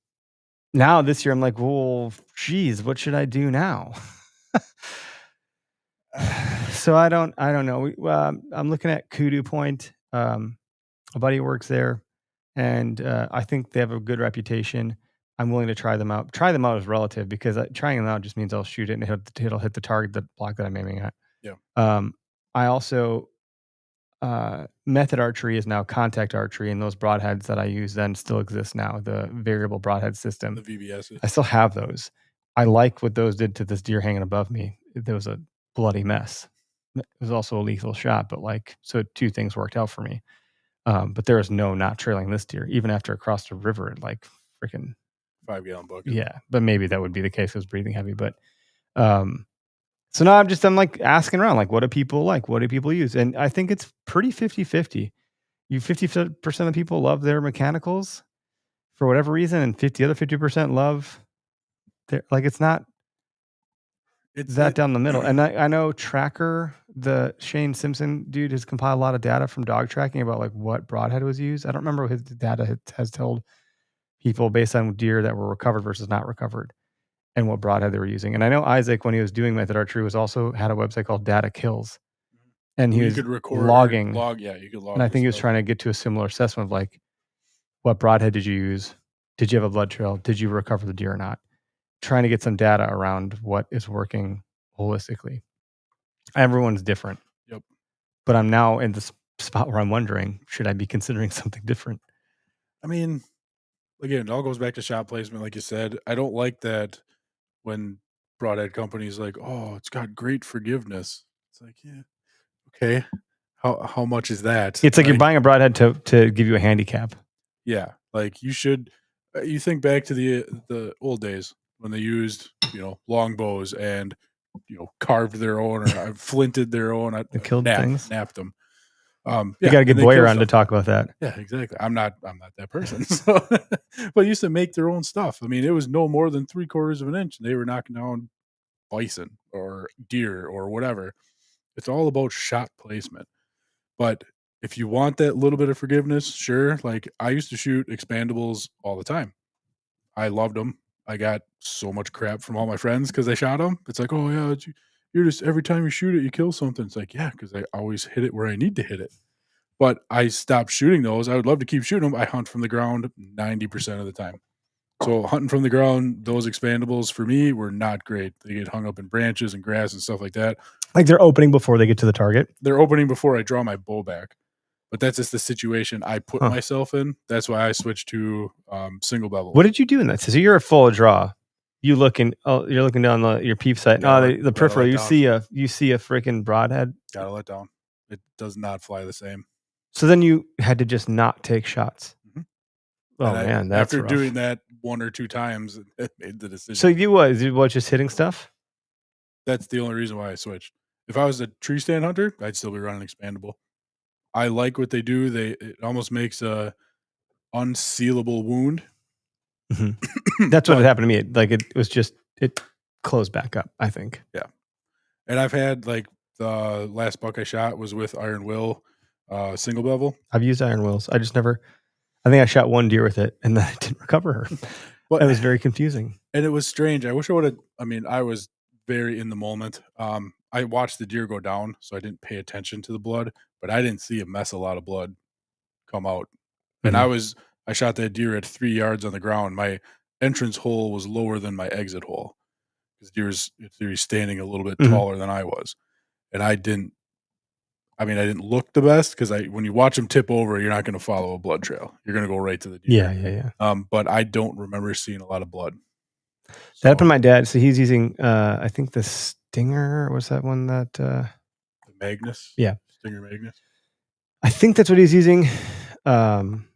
now this year I'm like, well, geez, what should I do now? So I don't know. I'm looking at Kudu Point. A buddy works there, and I think they have a good reputation. I'm willing to try them out. Try them out is relative because trying them out just means I'll shoot it and it'll hit the target, the block that I'm aiming at. Yeah. I also method archery is now contact archery, and those broadheads that I use then still exist now. The variable broadhead system. The VBS. I still have those. I like what those did to this deer hanging above me. There was a bloody mess. It was also a lethal shot, but so two things worked out for me. But there is no not trailing this deer, even after it crossed a river at like freaking 5-gallon bucket. Yeah, but maybe that would be the case. It was breathing heavy, but so now I'm like asking around, like, what do people like? What do people use? And I think it's pretty 50-50. 50% of people love their mechanicals for whatever reason, and 50% love their, like, it's not down the middle. And I know Tracker, the Shane Simpson dude, has compiled a lot of data from dog tracking about like what broadhead was used. I don't remember what his data has told people based on deer that were recovered versus not recovered and what broadhead they were using. And I know Isaac, when he was doing method archery, had a website called Data Kills, and he was logging. You could log. And I think he was trying to get to a similar assessment of like, what broadhead did you use? Did you have a blood trail? Did you recover the deer or not? Trying to get some data around what is working holistically. Everyone's different. Yep. But I'm now in the spot where I'm wondering, should I be considering something different? I mean, again, it all goes back to shot placement, like you said. I don't like that when broadhead companies like, oh, it's got great forgiveness. It's like, yeah, okay. How much is that? It's like you're buying a broadhead to give you a handicap. Yeah, like you should. You think back to the old days when they used, longbows and carved their own or flinted their own. Killed things, napped them. You got to get Boyer on to talk about that. Yeah, exactly. I'm not that person. So, but used to make their own stuff. I mean, it was no more than 3/4 of an inch, and they were knocking down bison or deer or whatever. It's all about shot placement. But if you want that little bit of forgiveness, sure. Like I used to shoot expandables all the time. I loved them. I got so much crap from all my friends because I shot them. It's like, oh yeah, you're just every time you shoot it, you kill something. It's like, yeah, because I always hit it where I need to hit it. But I stopped shooting those. I would love to keep shooting them. I hunt from the ground 90% of the time. So hunting from the ground, those expandables for me were not great. They get hung up in branches and grass and stuff like that. Like they're opening before they get to the target? They're opening before I draw my bow back. But that's just the situation I put myself in. That's why I switched to single bevel. What did you do in that? So you're a full draw. You're looking down your peep sight. The peripheral. You see a freaking broadhead. Gotta let down. It does not fly the same. So then you had to just not take shots. Mm-hmm. Oh man, that's after rough. doing that 1 or 2 times, it made the decision. So you was just hitting stuff? That's the only reason why I switched. If I was a tree stand hunter, I'd still be running expandable. I like what they do. It almost makes a unsealable wound. Mm-hmm. That's what had happened to me. Like it closed back up, I think. Yeah. And I've had like the last buck I shot was with Iron Will single bevel. I've used Iron Wills. I think I shot one deer with it and then I didn't recover her. It was very confusing. And it was strange. I wish I would have, I was very in the moment. I watched the deer go down, so I didn't pay attention to the blood, but I didn't see a lot of blood come out. And I shot that deer at 3 yards on the ground. My entrance hole was lower than my exit hole because deer's standing a little bit taller than I was. And I didn't look the best because when you watch them tip over, you're not going to follow a blood trail. You're going to go right to the deer. Yeah. But I don't remember seeing a lot of blood. That happened to my dad. So he's using, I think the Stinger. What's that one that? The Magnus. Yeah. Stinger Magnus. I think that's what he's using. On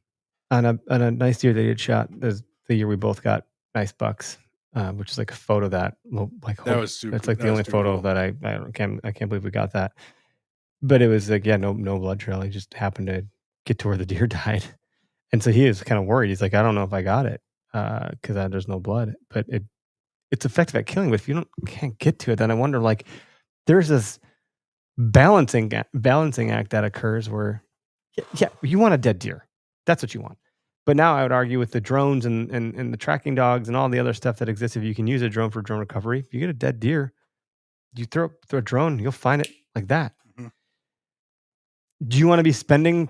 a nice deer that he had shot. The year we both got nice bucks, which is like a photo that was super. That's like the only photo that I can't believe we got that. But it was like, no blood trail. He just happened to get to where the deer died. And so he is kind of worried. He's like, I don't know if I got it because there's no blood. But it's effective at killing. But if you can't get to it, then I wonder, like, there's this balancing act that occurs where, yeah, you want a dead deer. That's what you want. But now I would argue with the drones and the tracking dogs and all the other stuff that exists, if you can use a drone for drone recovery, if you get a dead deer, you throw a drone, you'll find it like that. Mm-hmm. Do you want to be spending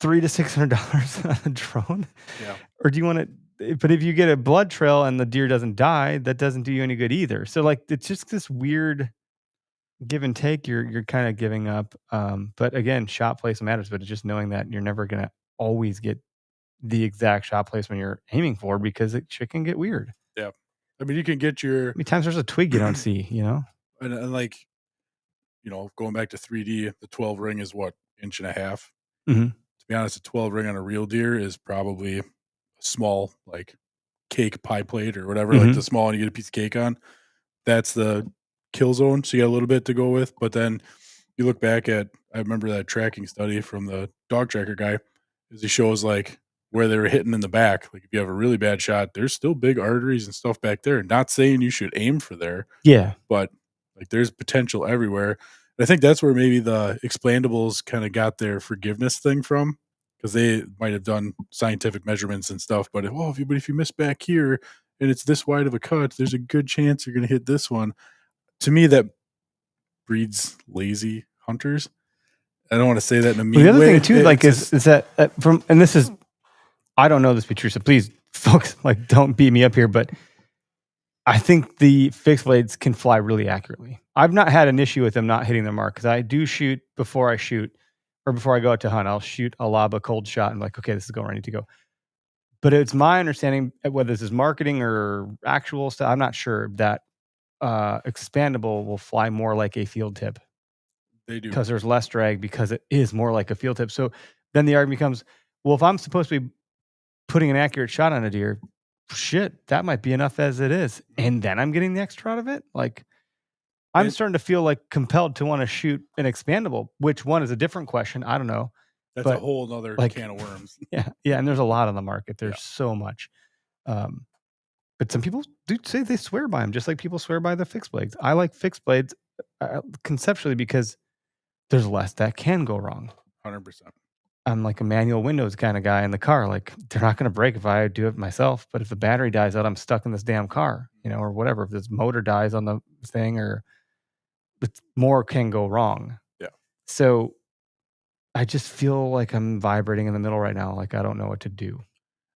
$300 to $600 on a drone? Yeah. Or do you want to? But if you get a blood trail and the deer doesn't die, that doesn't do you any good either. So like, it's just this weird give and take. You're kind of giving up. But again, shot place matters. But it's just knowing that you're never gonna always get the exact shot placement you're aiming for, because shit can get weird. Yeah. I mean, you can get your. How many times there's a twig you don't see, you know? And like, you know, going back to 3D, the 12 ring is what, 1.5 inches? Mm-hmm. To be honest, a 12 ring on a real deer is probably a small, like, cake pie plate or whatever, like the small one you get a piece of cake on. That's the kill zone. So you got a little bit to go with. But then you look back at, I remember that tracking study from the dog tracker guy, is he shows like where they were hitting in the back. Like if you have a really bad shot, there's still big arteries and stuff back there. Not saying you should aim for there. Yeah. But like there's potential everywhere. And I think that's where maybe the expandables kind of got their forgiveness thing from, because they might have done scientific measurements and stuff. But if you miss back here and it's this wide of a cut, there's a good chance you're going to hit this one. To me, that breeds lazy hunters. I don't want to say that in a mean way. The other thing too, like, is that from, and this is, I don't know this to be true, so please, folks, like, don't beat me up here, but I think the fixed blades can fly really accurately. I've not had an issue with them not hitting their mark, because I do shoot before I shoot, or before I go out to hunt. I'll shoot a lob, a cold shot, and like, okay, this is going where I need to go. But it's my understanding, whether this is marketing or actual stuff, I'm not sure, that expandable will fly more like a field tip. They do, because there's less drag, because it is more like a field tip. So then the argument becomes, well, if I'm supposed to be putting an accurate shot on a deer, shit, that might be enough as it is, and then I'm getting the extra out of it. Like, I'm starting to feel like compelled to want to shoot an expandable. Which one is a different question. I don't know. That's a whole other can of worms. Yeah, and there's a lot on the market. There's so much. But some people do say they swear by them, just like people swear by the fixed blades. I like fixed blades conceptually because there's less that can go wrong. 100%. I'm like a manual windows kind of guy in the car. Like, they're not going to break if I do it myself. But if the battery dies out, I'm stuck in this damn car, you know, or whatever. If this motor dies on the thing, or more can go wrong. Yeah. So I just feel like I'm vibrating in the middle right now. Like, I don't know what to do.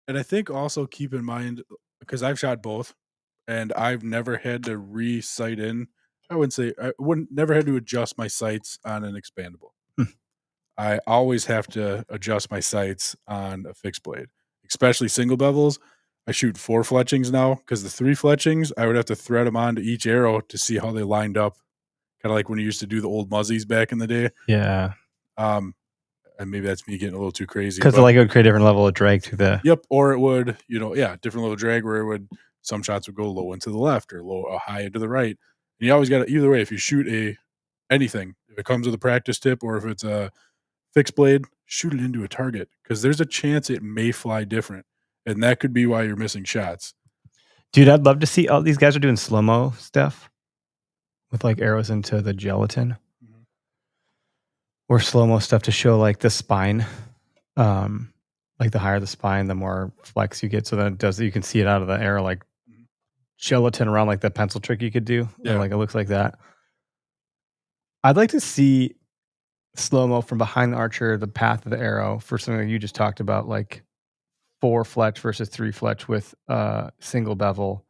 And I think also keep in mind, because I've shot both, and I've never had to re-sight in. I wouldn't never had to adjust my sights on an expandable. I always have to adjust my sights on a fixed blade, especially single bevels. I shoot 4 fletchings now, because the 3 fletchings, I would have to thread them onto each arrow to see how they lined up. Kind of like when you used to do the old muzzies back in the day. Yeah. And maybe that's me getting a little too crazy. Because like, it would create a different level of drag to the. Yep. Or it would, different level of drag, where some shots would go low and to the left, or low or high and to the right. And you always got to, either way, if you shoot anything, if it comes with a practice tip or if it's a fixed blade, shoot it into a target, because there's a chance it may fly different. And that could be why you're missing shots. Dude, I'd love to see, all these guys are doing slow-mo stuff with like arrows into the gelatin, or slow-mo stuff to show like the spine. Like, the higher the spine, the more flex you get. So then you can see it out of the arrow, like gelatin around, like the pencil trick you could do. Yeah. Like, it looks like that. I'd like to see slow-mo from behind the archer, the path of the arrow, for something that you just talked about, like 4 fletch versus 3 fletch with single bevel,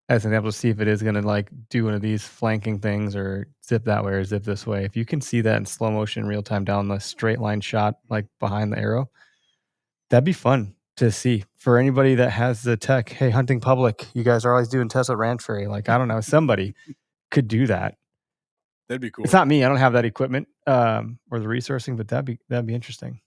as an example, to see if it is going to like do one of these flanking things, or zip that way or zip this way. If you can see that in slow motion, real time, down the straight line shot, like behind the arrow, that'd be fun to see for anybody that has the tech. Hey, hunting public, you guys are always doing tests at Ranch Fairy. Like, I don't know, somebody could do that. That'd be cool. It's not me. I don't have that equipment or the resourcing, but that'd be interesting.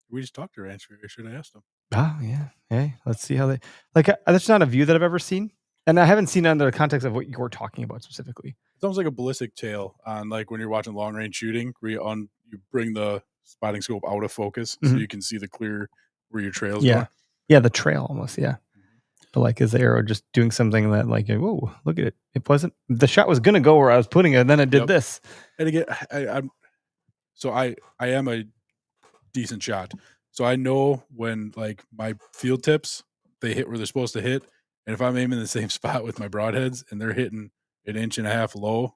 We just talked to Ranch Fairy. I should have asked them. Oh yeah. Hey, let's see how they like. That's not a view that I've ever seen, and I haven't seen it under the context of what you're talking about specifically. It's almost like a ballistic tail on, like, when you're watching long range shooting, where you bring the spotting scope out of focus so you can see the clear where your trail's going. Yeah, the trail almost. Yeah. But like, is the arrow just doing something that like, whoa, look at it. It wasn't, the shot was going to go where I was putting it. And then it did this. And again, I am a decent shot. So I know when like my field tips, they hit where they're supposed to hit. And if I'm aiming the same spot with my broadheads and they're hitting 1.5 inches low,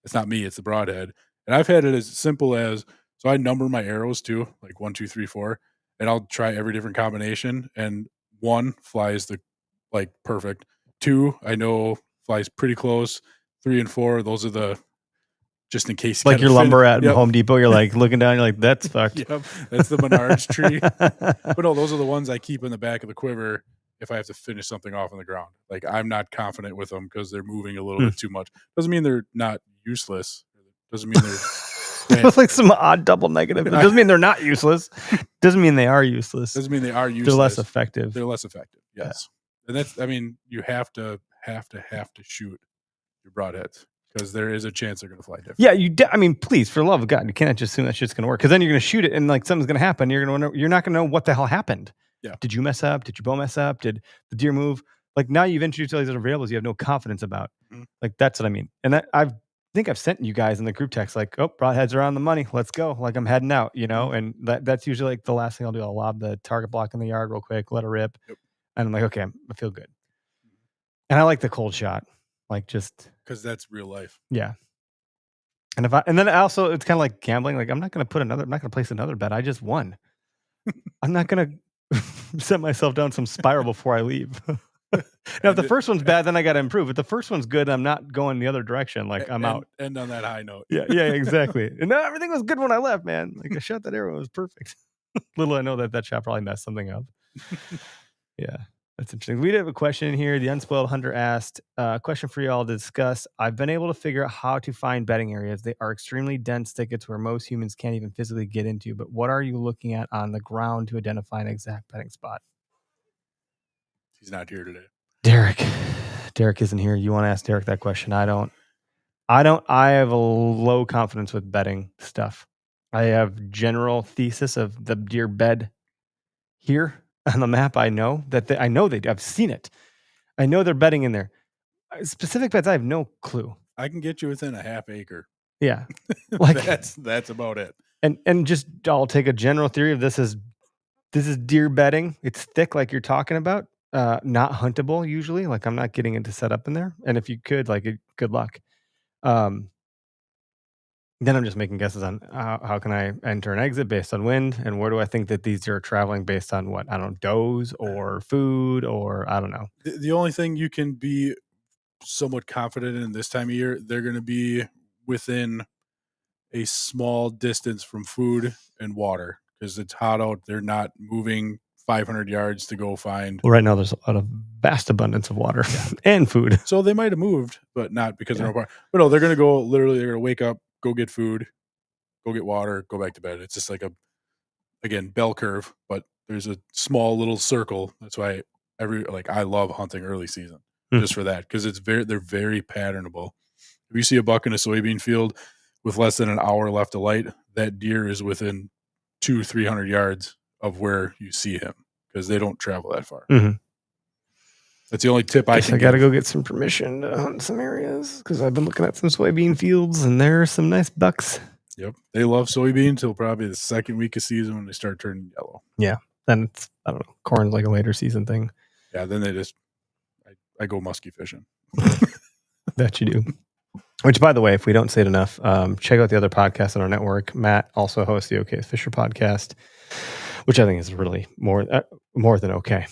it's not me, it's the broadhead. And I've had it as simple as, so I number my arrows too, like 1, 2, 3, 4, and I'll try every different combination. And 1 flies the like perfect. 2, I know flies pretty close. 3 and 4, those are the just in case. Like your lumber at Home Depot, you're like looking down, you're like, that's fucked. Yep, that's the Menards tree. But no, those are the ones I keep in the back of the quiver if I have to finish something off on the ground. Like I'm not confident with them because they're moving a little bit too much. Doesn't mean they're not useless. Doesn't mean they're it's like some odd double negative. It doesn't mean they're not useless. Doesn't mean they are useless. Doesn't mean they are useless. They're less effective. They're less effective. Yes. Yeah. And that's, I mean, you have to shoot your broadheads because there is a chance they're going to fly different. Yeah, I mean, please, for the love of God, you can't just assume that shit's going to work because then you're going to shoot it and like something's going to happen. You're not going to know what the hell happened. Yeah. Did you mess up? Did your bow mess up? Did the deer move? Like now you've introduced all these other variables you have no confidence about. Mm-hmm. Like that's what I mean. And I think I've sent you guys in the group text like, oh, broadheads are on the money. Let's go. Like I'm heading out, you know, and that's usually like the last thing I'll do. I'll lob the target block in the yard real quick, let it rip. Yep. And I'm like, okay, I feel good. And I like the cold shot. Like just because that's real life. Yeah. And then also it's kind of like gambling. Like I'm not going to place another bet. I just won. I'm not going to set myself down some spiral before I leave. Now, if the first one's bad, then I got to improve. If the first one's good, I'm not going the other direction. Like I'm out. End on that high note. Yeah, exactly. And everything was good when I left, man. Like I shot that arrow, it was perfect. Little I know that shot probably messed something up. Yeah, that's interesting. We did have a question in here. The Unspoiled Hunter asked, question for y'all to discuss. I've been able to figure out how to find bedding areas. They are extremely dense thickets where most humans can't even physically get into. But what are you looking at on the ground to identify an exact bedding spot? He's not here today. Derek isn't here. You want to ask Derek that question? I don't. I have a low confidence with bedding stuff. I have general thesis of the deer bed here on the map. I know that I know they do. I've seen it. I know they're bedding in there. Specific beds, I have no clue. I can get you within a half acre. Yeah, like that's about it. And just I'll take a general theory of this is deer bedding. It's thick, like you're talking about. Not huntable usually. Like I'm not getting into setup in there. And if you could, like, good luck. Then I'm just making guesses on how can I enter and exit based on wind, and where do I think that these deer are traveling based on what? I don't know, does or food, or I don't know. The only thing you can be somewhat confident in this time of year, they're going to be within a small distance from food and water because it's hot out. They're not moving 500 yards to go find. Well, right now there's a lot of vast abundance of water and food. So they might have moved, but not because of no water. But no, they're going to go literally, they're going to wake up, go get food, go get water, go back to bed. It's just like again, bell curve, but there's a small little circle. That's why I love hunting early season just for that. Cause they're very patternable. If you see a buck in a soybean field with less than an hour left of light, that deer is within 200-300 yards of where you see him because they don't travel that far. Mm-hmm. That's the only tip I can. I got to go get some permission to hunt some areas because I've been looking at some soybean fields and there are some nice bucks. Yep, they love soybean until probably the second week of season when they start turning yellow. Yeah, then it's I don't know, corn's like a later season thing. Yeah, then they just I go muskie fishing. That you do. Which, by the way, if we don't say it enough, check out the other podcasts on our network. Matt also hosts the OK Fisher podcast, which I think is really more than okay.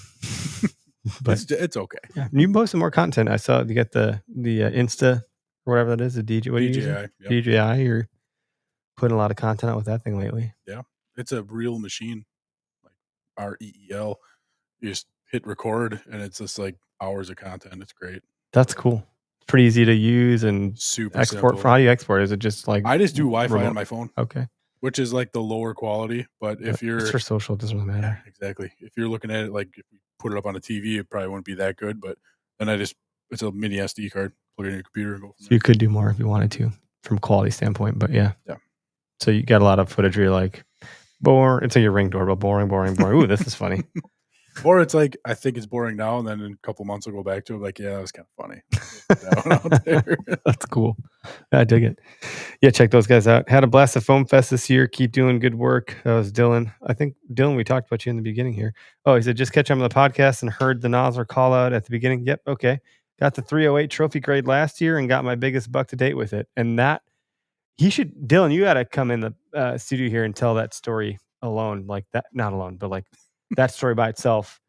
But it's okay. Yeah, you post some more content. I saw you get the Insta or whatever that is, the DJ. What do you use? Yep. DJI. You're putting a lot of content out with that thing lately. Yeah, it's a real machine, like REEL. You just hit record, and it's just like hours of content. It's great. That's cool. Pretty easy to use and super export. Simple. How do you export? Is it just like I just do Wi-Fi on my phone? Okay. Which is like the lower quality, but if you're it's for social, it doesn't really matter. Yeah, exactly. If you're looking at it like if you put it up on a TV, it probably wouldn't be that good. But then it's a mini SD card, plug it in your computer, and go. So you could do more if you wanted to, from quality standpoint. But yeah. So you got a lot of footage where you're like, it's like your Ring doorbell, boring. Ooh, this is funny. Or it's like, I think it's boring now, and then in a couple months I'll go back to it like, yeah, that was kind of funny. That one out there. That's cool. I dig it. Yeah, check those guys out. Had a blast at Foam Fest this year. Keep doing good work. That was Dylan. I think, Dylan, we talked about you in the beginning here. Oh, he said, just catch up on the podcast and heard the Nosler call out at the beginning. Yep, okay. Got the 308 trophy grade last year and got my biggest buck to date with it. And that, Dylan, you got to come in the studio here and tell that story alone. Like that, not alone, but like that story by itself,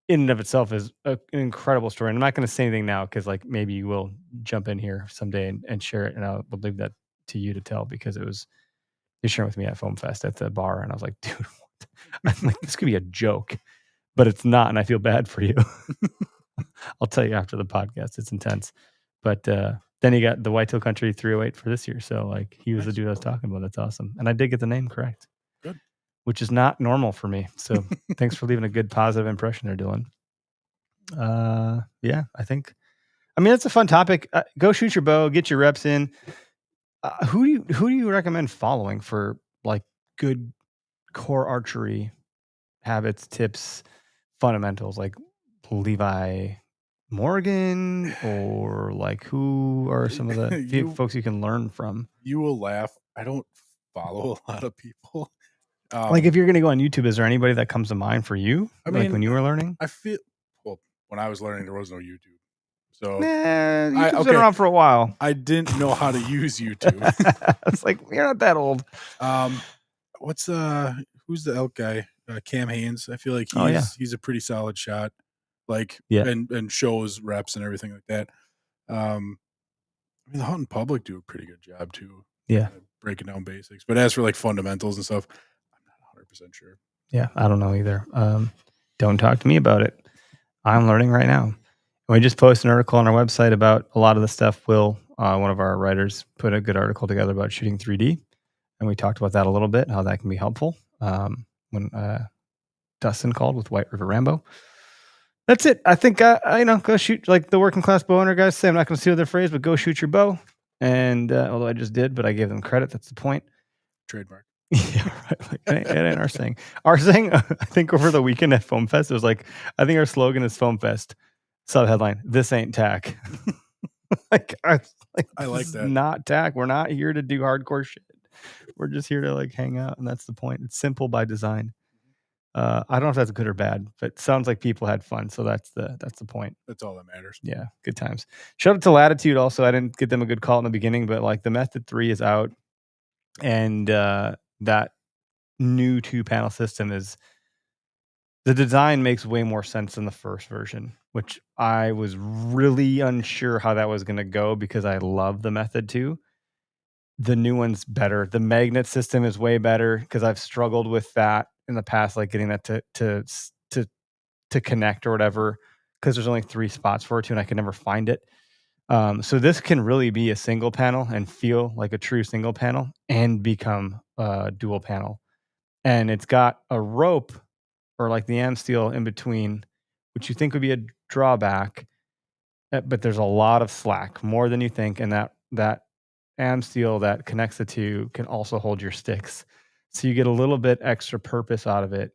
in and of itself, is an incredible story. And I'm not going to say anything now because like maybe you will jump in here someday and share it. And I'll leave that to you to tell because it was, you're sharing with me at Foam Fest at the bar. And I was like, dude, what? I'm like, this could be a joke, but it's not. And I feel bad for you. I'll tell you after the podcast. It's intense. But then you got the Whitetail Country 308 for this year. So like he was the dude I was talking about. That's awesome. And I did get the name correct. Good. Which is not normal for me. So thanks for leaving a good positive impression there, Dylan. Yeah, I mean, it's a fun topic. Go shoot your bow, get your reps in. Who do you recommend following for like good core archery habits, tips, fundamentals, like Levi Morgan, or like who are some of the folks you can learn from? You will laugh. I don't follow a lot of people. Like if you're going to go on YouTube, is there anybody that comes to mind for you? I mean, like when you were learning? I feel, well, when I was learning, there was no YouTube. So YouTube's been around for a while. I didn't know how to use YouTube. It's like, you're not that old. Who's the elk guy? Cam Haynes. I feel like he's a pretty solid shot. Like, and shows reps and everything like that. I mean, the Hunting Public do a pretty good job too. Yeah. Breaking down basics. But as for like fundamentals and stuff, I'm not 100% sure. Yeah, I don't know either. Don't talk to me about it. I'm learning right now. We just posted an article on our website about a lot of the stuff. Will, one of our writers, put a good article together about shooting 3D. And we talked about that a little bit, how that can be helpful. When Dustin called with White River Rambo. That's it. I think, go shoot, like the working class bow owner guys say. I'm not going to steal their phrase, but go shoot your bow. And although I just did, but I gave them credit. That's the point. Trademark. Yeah, right. Like, it ain't our saying. Our saying, I think over the weekend at Foam Fest, it was like, I think our slogan is Foam Fest. Sub headline: This ain't tack. I like that. Not tack. We're not here to do hardcore shit. We're just here to like hang out, and that's the point. It's simple by design. I don't know if that's good or bad, but it sounds like people had fun, so that's the point. That's all that matters. Yeah, good times. Shout out to Latitude also. I didn't get them a good call in the beginning, but like the Method 3 is out, and that new 2-panel system is, the design makes way more sense than the first version, which I was really unsure how that was going to go because I love the Method 2. The new one's better. The magnet system is way better because I've struggled with that in the past, like getting that to connect or whatever, because there's only 3 spots for it too, and I could never find it. So this can really be a single panel and feel like a true single panel and become a dual panel. And it's got a rope, or like the am steel in between, which you think would be a drawback, but there's a lot of slack, more than you think, and that am steel that connects the two can also hold your sticks, so you get a little bit extra purpose out of it.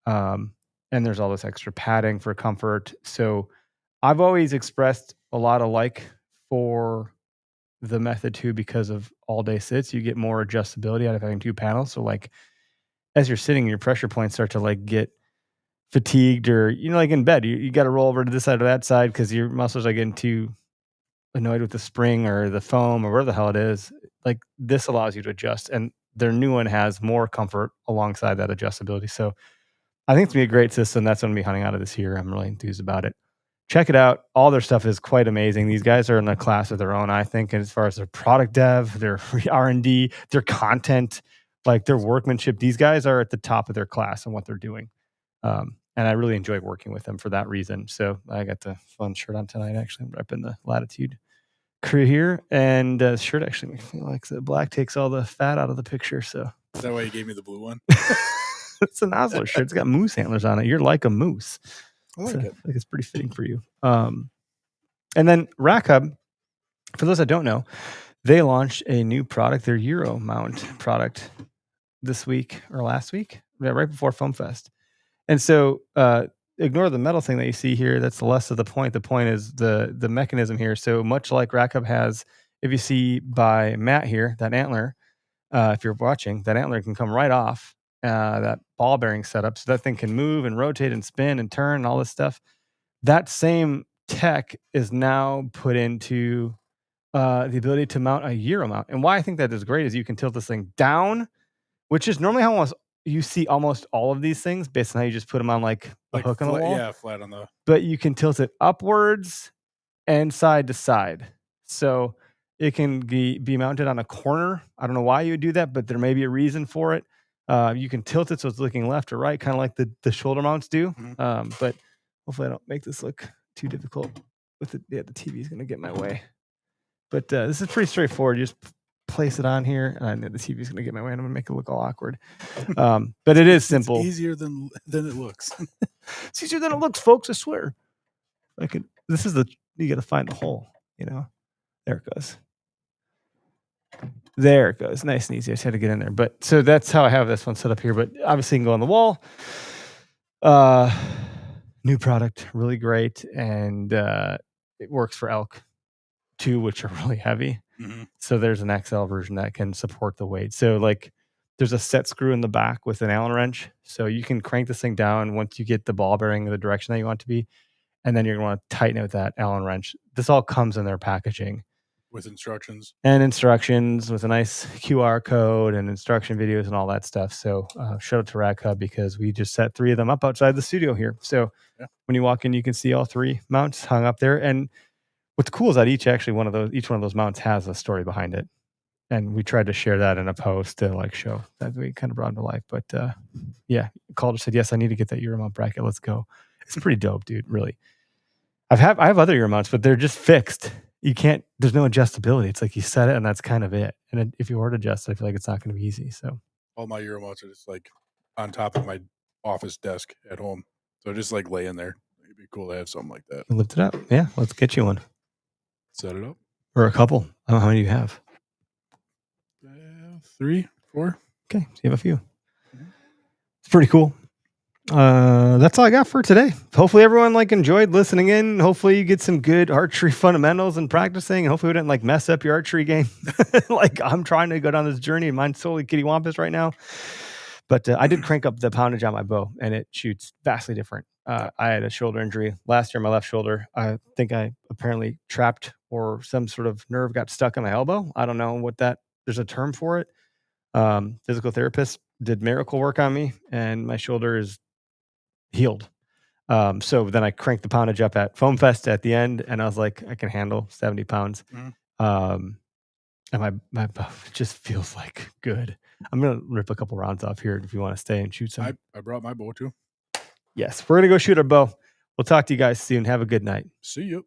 And there's all this extra padding for comfort. So I've always expressed a lot of like for the Method 2 because of all day sits. You get more adjustability out of having 2 panels. So like as you're sitting, your pressure points start to like get fatigued, or like in bed, you got to roll over to this side or that side because your muscles are getting too annoyed with the spring or the foam or where the hell it is. Like this allows you to adjust, and their new one has more comfort alongside that adjustability. So I think it's gonna be a great system. That's what I'm gonna be hunting out of this year. I'm really enthused about it. Check it out. All their stuff is quite amazing. These guys are in a class of their own, I think, as far as their product dev, their R&D, their content, like their workmanship. These guys are at the top of their class and what they're doing. And I really enjoy working with them for that reason. So I got the fun shirt on tonight, actually. I'm repping the Latitude crew here. And the shirt actually makes me feel like the black takes all the fat out of the picture. So is that why you gave me the blue one? It's a Nosler shirt. It's got moose antlers on it. You're like a moose. I like it. Like it's pretty fitting for you. And then Rack Hub, for those that don't know, they launched a new product, their Euro mount product, this week or last week, right before Foam Fest. And so ignore the metal thing that you see here. That's less of the point. The point is the mechanism here. So much like Rack Hub has, if you see by Matt here, that antler, if you're watching, that antler can come right off that ball bearing setup. So that thing can move and rotate and spin and turn and all this stuff. That same tech is now put into the ability to mount a Euro mount. And why I think that is great is you can tilt this thing down, which is normally how you see almost all of these things based on how you just put them on like a hook on the wall. Yeah, flat on the. But you can tilt it upwards and side to side. So it can be mounted on a corner. I don't know why you would do that, but there may be a reason for it. You can tilt it so it's looking left or right, kind of like the shoulder mounts do. Mm-hmm. But hopefully I don't make this look too difficult. With it, yeah, the TV is going to get in my way. But this is pretty straightforward. You just place it on here, and I know the TV is going to get in my way, and I'm going to make it look all awkward. But it is simple. It's easier than it looks. It's easier than it looks, folks. I swear. This is you got to find the hole. There it goes. There it goes. Nice and easy. I just had to get in there. But so that's how I have this one set up here. But obviously, you can go on the wall. New product, really great, and it works for elk too, which are really heavy. Mm-hmm. So there's an XL version that can support the weight. So like there's a set screw in the back with an Allen wrench. So you can crank this thing down once you get the ball bearing in the direction that you want it to be. And then you're going to want to tighten it with that Allen wrench. This all comes in their packaging. With instructions. And instructions with a nice QR code and instruction videos and all that stuff. So shout out to Rack Hub because we just set 3 of them up outside the studio here. So when you walk in, you can see all 3 mounts hung up there. And what's cool is that each one of those mounts has a story behind it. And we tried to share that in a post to like show that we kind of brought to life. But yeah, Calder said, yes, I need to get that Euro mount bracket. Let's go. It's pretty dope, dude. Really. I have other Euro mounts, but they're just fixed. You can't, there's no adjustability. It's like you set it and that's kind of it. And if you were to adjust it, I feel like it's not going to be easy. So all my Euro mounts are just like on top of my office desk at home. So just like lay in there. It'd be cool to have something like that. Lift it up. Yeah. Let's get you one. Set it up. Or a couple. I don't know how many you have. 3, 4. Okay. So you have a few. It's pretty cool. That's all I got for today. Hopefully everyone enjoyed listening in. Hopefully you get some good archery fundamentals and practicing. And hopefully we didn't mess up your archery game. I'm trying to go down this journey and mine's totally kitty wampus right now. But I did crank up the poundage on my bow and it shoots vastly different. I had a shoulder injury last year, my left shoulder. I think I apparently trapped or some sort of nerve got stuck in my elbow. I don't know what there's a term for it. Physical therapist did miracle work on me and my shoulder is healed. So then I cranked the poundage up at Foam Fest at the end and I was like, I can handle 70 pounds. And my bow just feels good. I'm going to rip a couple rounds off here if you want to stay and shoot some. I brought my bow too. Yes, we're going to go shoot our bow. We'll talk to you guys soon. Have a good night. See you.